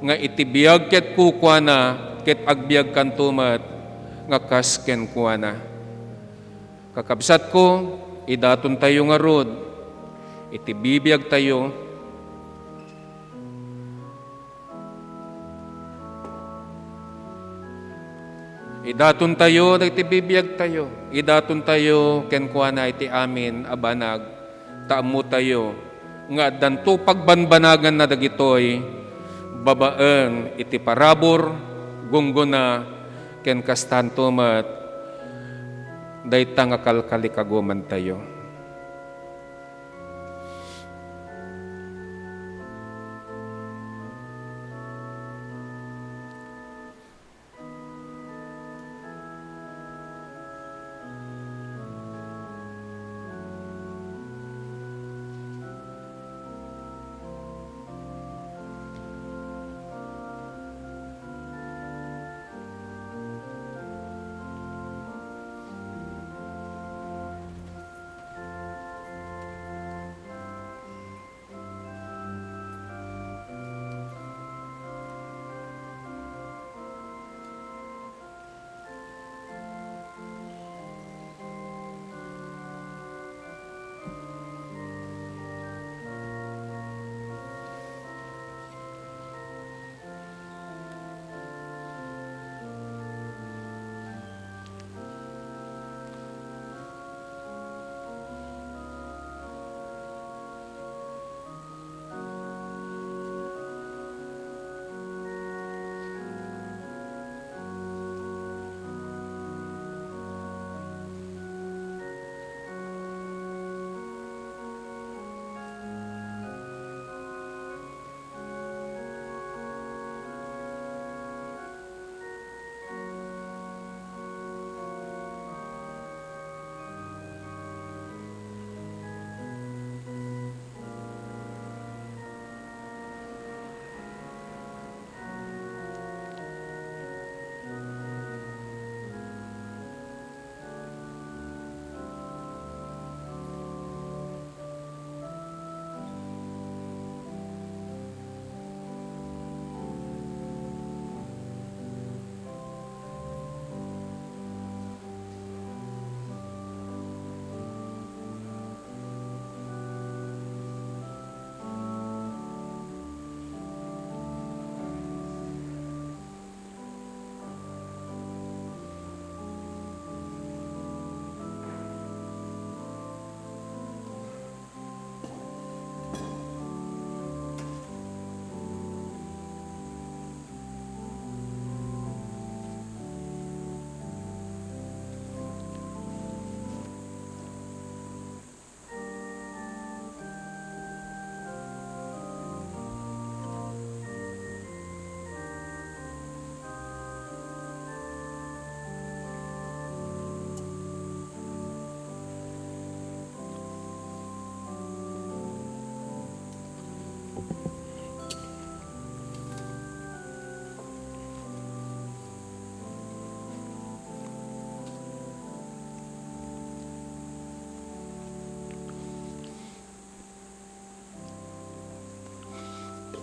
nga iti biyag ket kukwa na, ket agbiag kan tumat, nga kas ken kuwa na. Kakabsat ko, idaton tayo nga rod, iti bibiyag tayo, idaton tayo, nagtibibiyag tayo. Idaton tayo, kenkwa na iti amin, abanag, taamo tayo. Nga danto pagbanbanagan na dagitoy, babaeng iti parabor, gungguna, ken kastantomat, dayta nga kalkalikaguman tayo.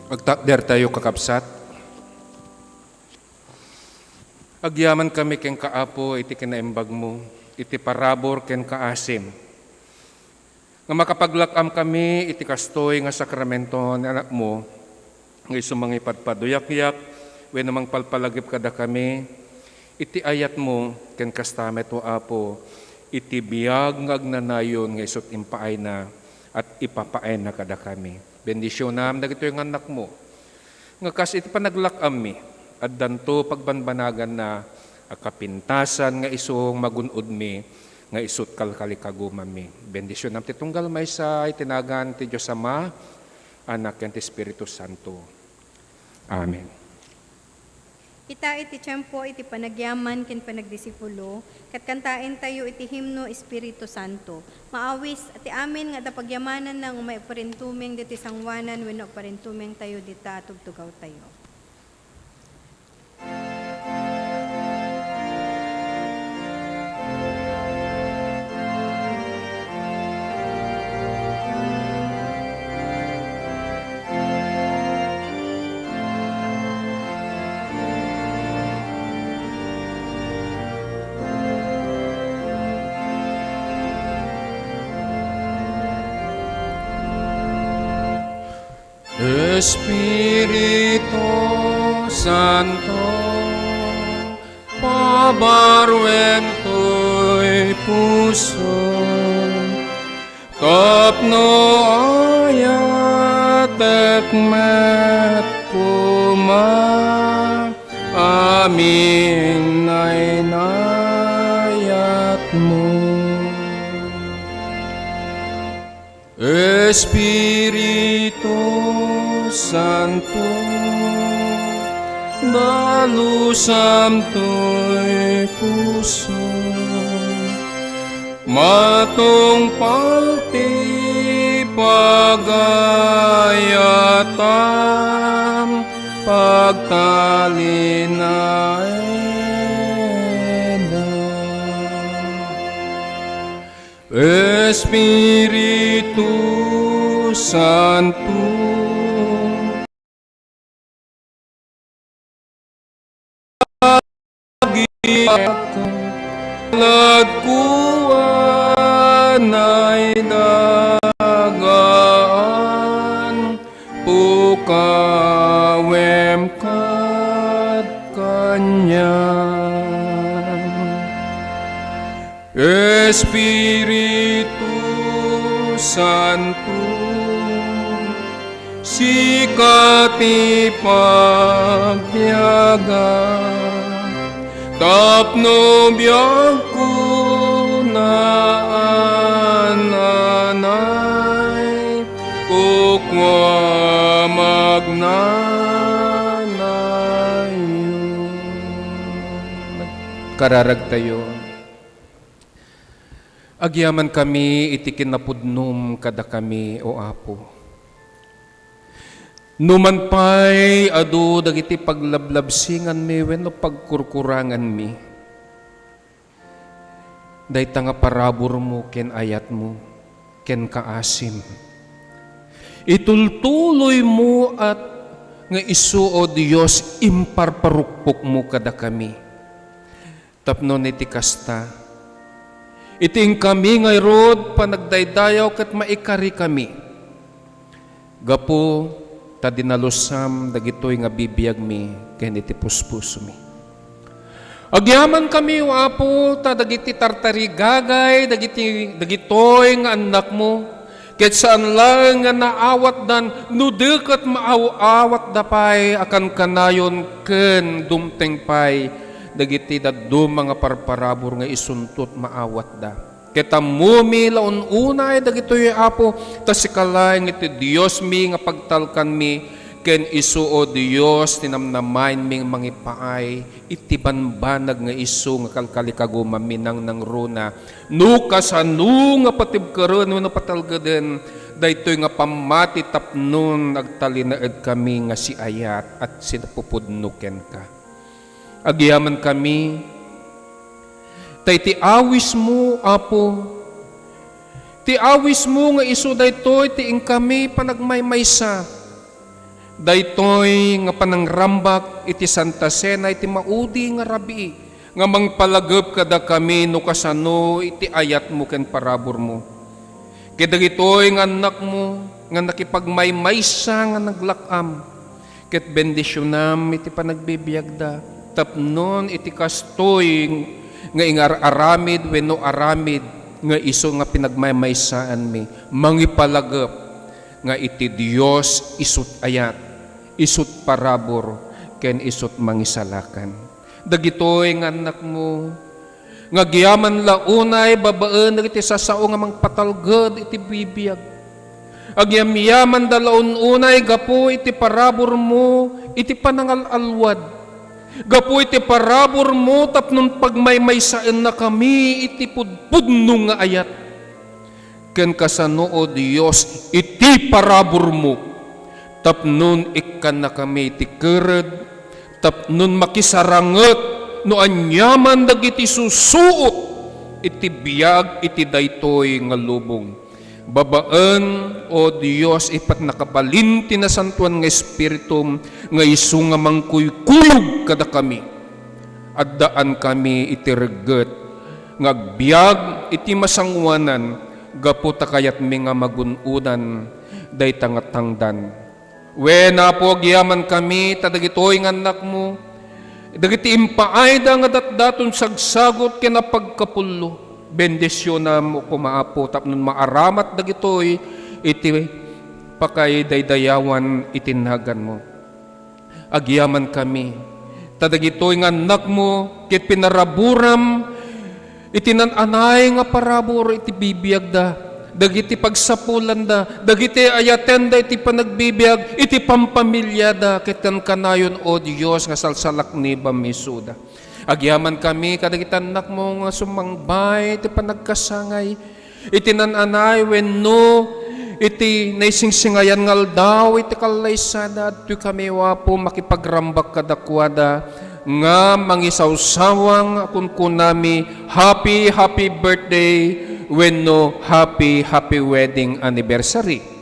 Magtakder tayo kakabsat. Agyaman kami ken kaapo iti kinaimbag mo, iti parabor ken kaasim. Nga makapaglakam kami iti kastoy nga sakramento ni anak mo, nga iso mga ipadpaduyak-yak, when namang palpalagip kada kami, iti ayat mo ken kastamet o apo, iti biyag nga agnanayon nga isot impaay na at ipapaay na kada kami. Bendisyonam dagito yung anak mo. Nga kas iti panaglakam mi, at danto pagbanbanagan na akapintasan nga isong magunod mi, nga isot kalkalikaguma mi. Bendisyonam ti tunggal may sa itinagan ti Diyos Ama, Anak ken ti Espiritu Santo. Amen. Ita iti tiyempo iti panagyaman ken panagdisipulo, kat kantain tayo iti himno Espiritu Santo. Maawis ati amin nga dapagyamanan nang umay parintumeng diti sangwanan wenno parintumeng tayo dita tugtugaw tayo. Espiritu Santo, pabarwen to'y puso, tapno ayat ekmet kuma, amin ay nayat mo. Espiritu Santo, dalusam to'y puso, matungpal ti pagayatam, pagtalinaedan. Espiritu Santo, lagkuan ay dagaan, pukawem kat kanyan. Espiritu Santo, sikati pagtiyaga, tapno biyag ko na ananay, kukwa magnanayon. Kararag tayo. Agyaman kami iti kinapudnum kada kami o Apo. Numan pa'y adu dagiti paglablabsingan mi wenno pagkurkurangan mi. Dayta nga parabor mo ken ayat mo ken kaasim. Itultuloy mo at nga isu o Dios imparparukpok mo kada kami. Tapno iti kasta. Iting kami ngay rod panagdaydayaw ket maikari kami. Gapo ta dinalusam dagitoy nga bibiyag mi ken iti puspuso mi. Agyaman kami o Apo ta dagiti tartarigagay dagitoy nga anak mo ket saan lang nga naawat dan nudeket maaawat dapay akan kanayon ken dumteng pay dagiti daddo mga parparabor nga isuntot maawat da. Kita mumi laon unay dagitoy Apo ta sikalay iti Dios mi nga pagtalkan mi ken isu o Dios tinamnamain ming mangipaay iti banbanag nga isu nga kalkalikaguma minang nang runa nukasano nga patibkaron wenno patalgaden daytoy nga pamati tapnon agtalinaed kami nga si ayat at sinapupudno ken ka. Agyaman kami ti awis mo, Apo. Ti awis mo nga isu daytoy ti kami panagmaymaysa. Daytoy nga panangrambak iti Santa Cena iti maudi nga rabi nga mangpalagep kada kami no kasano iti ayat mo ken parabor mo. Kedagitoy nga anak mo nga nakipagmaymaysa nga naglakam ket bendisyonam iti panagbibiyagda tapnon iti kastoy nga ingar aramid wenno aramid nga iso nga pinagmaymaysaan mi mangipalagep nga iti Dios isut ayat isut parabor ken isut mangisalakan. Dagitoy nga anak mo nga giyaman launay babaen iti sasao nga mangpatalged iti bibiyag. Agyamyaman dalaon unay gapo iti parabor mo iti panangalalwad. Gapo iti parabor mo tapnon pagmaymaysaan na kami iti pudpudno nga ayat. Ken kasano o Dios iti parabor mo tapnon ikkan na kami iti kered tapnon makisaranget no anyaman dagiti susuot iti biyag iti daytoy nga lubong. Babaen o Dios ipat nakabalin tinasantuan nga espiritum nga isu nga mangkuykulog kada kami. Addaan kami iti reget nga agbiag iti masangwanan gapu takayat mi nga magunudan dayta nga tangdan. Wena po agyaman kami tadagitoy nga anak mo dagiti impaay da nga datdaton sagsagot ken napagkapullo. Bendisyon na mo kumaapo tapnon maaramat dagitoy iti pakay daydayawan itinagan mo. Agyaman kami tadagitoy nga anak mo ket pinaraburam itinananay nga parabor iti bibiyag da dagiti pagsapulan da dagiti ayaten da iti panagbibiyag iti pampamilya da ket kanayon o Dios nga salsalak ni bamisuda. Agyaman kami kadagiti anak mo nga sumangbay iti panagkasangay iti nananay wenno iti naisingsingayan ngal daw iti kalaysada at kami wapo makipagrambak kadakwada nga mangisawsawang kunami happy birthday wenno happy wedding anniversary.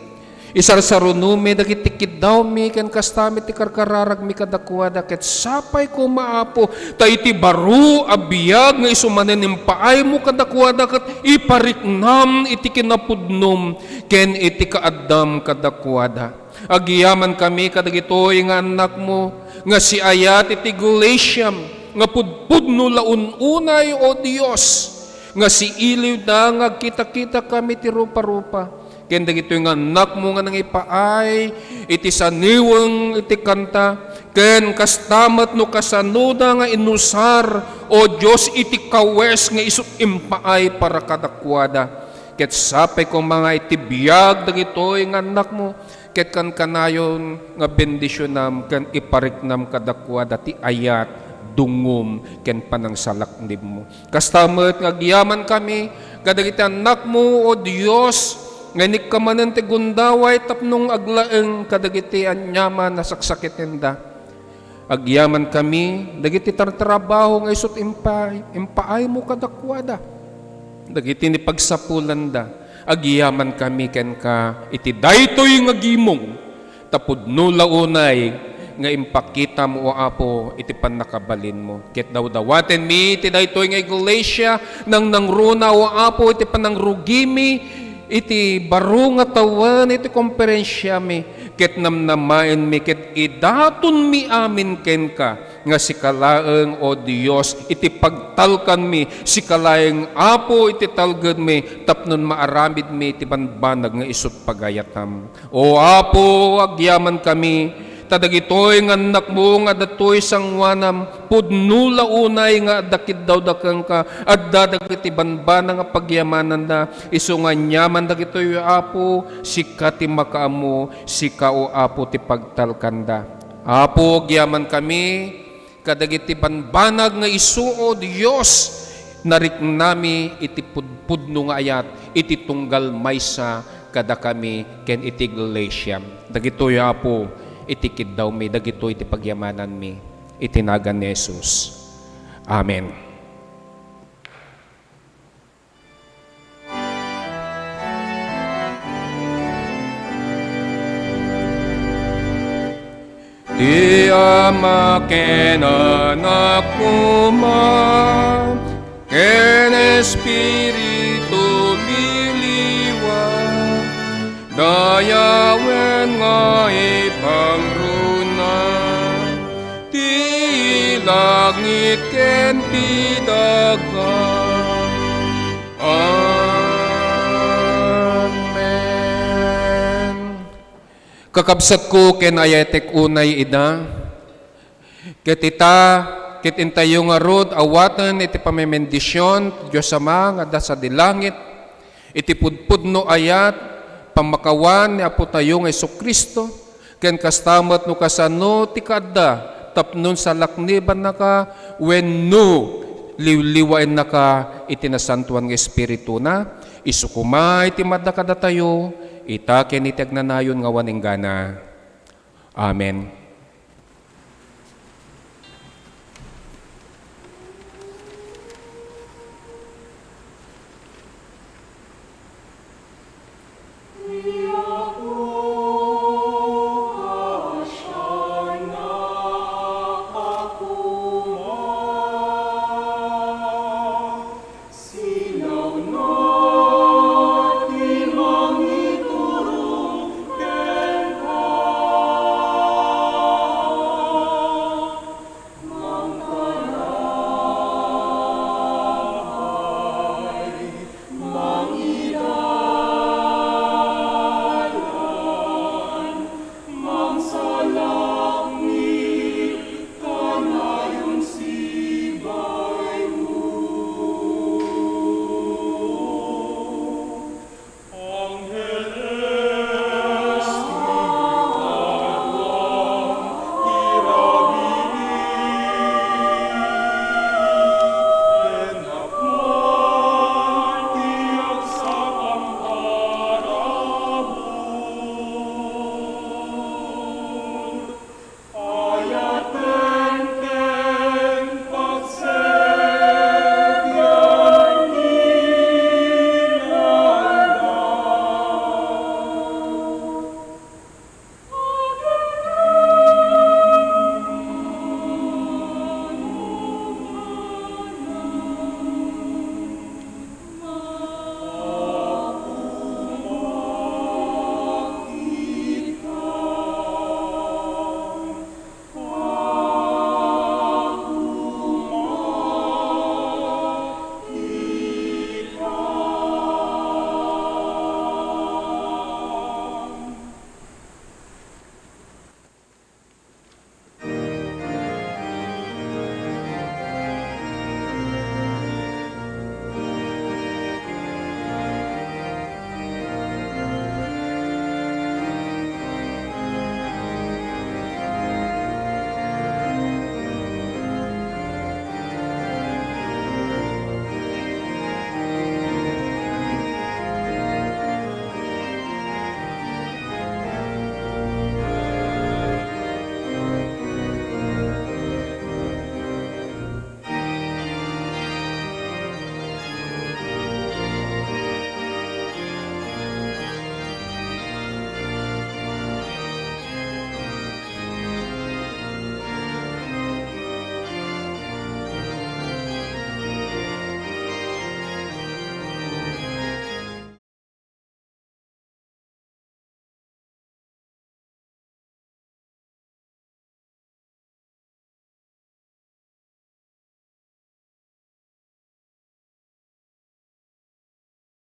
Isarsarunume dagiti kiddaw mi ken kastami ti karkararag mi kadakwada ket sapay ko maapo ta iti baro a biag nga isumanen impaay mo kadakwada ket ipariknam iti kinapudnom ken iti kaaddam kadakwada. Agyaman kami kadagitoy nga anak mo nga si ayat iti Galatiam nga pudpudno laun-unay o Dios nga si iliw da nga kita-kita kami ti rupa-rupa ken dagitoy nga anak mo nga nangipaay iti saniweng iti kanta ken kastamet no kasanuda nga inusar o Dios iti kawes nga isut impaay para kadakwada ket sapay ko mga iti biag dagitoy nga anak mo ket kan kanayon nga bendisyonam ken ipariknam kadakwada ti ayat dungom ken panangsalaknib mo. Kastamet nga agyaman kami kadagiti anak mo o Dios nga nikamanen ti gundaway tapnong aglaeng kadagiti anyaman na saksakiten da. Agyaman kami dagiti tartrabaho nga isut impaay mo kadakwada. Dagiti ni pagsapulan da. Agyaman kami ken ka iti daytoy nga gimong tapudno launay nga impakita mo o Apo iti panakabalin mo. Ket dawdawaten mi iti daytoy nga iglesia nang nangruna o Apo iti panangrugimi iti baro nga tawan iti komperensya mi ket namnamaen mi ket idaton mi amin ken ka nga sikalaeng o Dios iti pagtalkan mi sikalaeng Apo iti talged mi tapnon maaramid mi iti banbanag nga isut pagayatam. O Apo agyaman kami tadagitoy nga anak mo nga datoy sangwanam pudno launay nga dakid daw dakeng ka adda dagiti banbana nga pagyamanan da isu nga nyaman dagitoy Apo sika ti makaamo sika o Apo ti pagtalkanda. Apo gyaman kami kadagiti banbanag nga isu o Dios nariknami iti pudpudno nga ayat iti tunggal maysa kada kami ken iti iglesia. Dagitoy Apo itikid daw mi dagito iti pagyamanan mi itinagan ni Jesus. Amen. Ti Ama ken Anak kuma, ken Espiritu liliwan, dayawen nga ipangruna, ti langit ken ti dagat. Amen. Kakabsat ko ken ayatek unay ida, ket intayo nga rod awatan iti pamemendisyon Diyos Ama nga da sa dilangit, iti pudpudno ayat pamakawan ni Apo tayo nga Jesucristo, ken kastamat no kasano ti kadda tapnon sa lakniban naka wenno liwliwain naka iti nasantuan nga Espiritu na isukuma iti madda kada tayo ita ken iti agnanayon nga waninggana. Amen.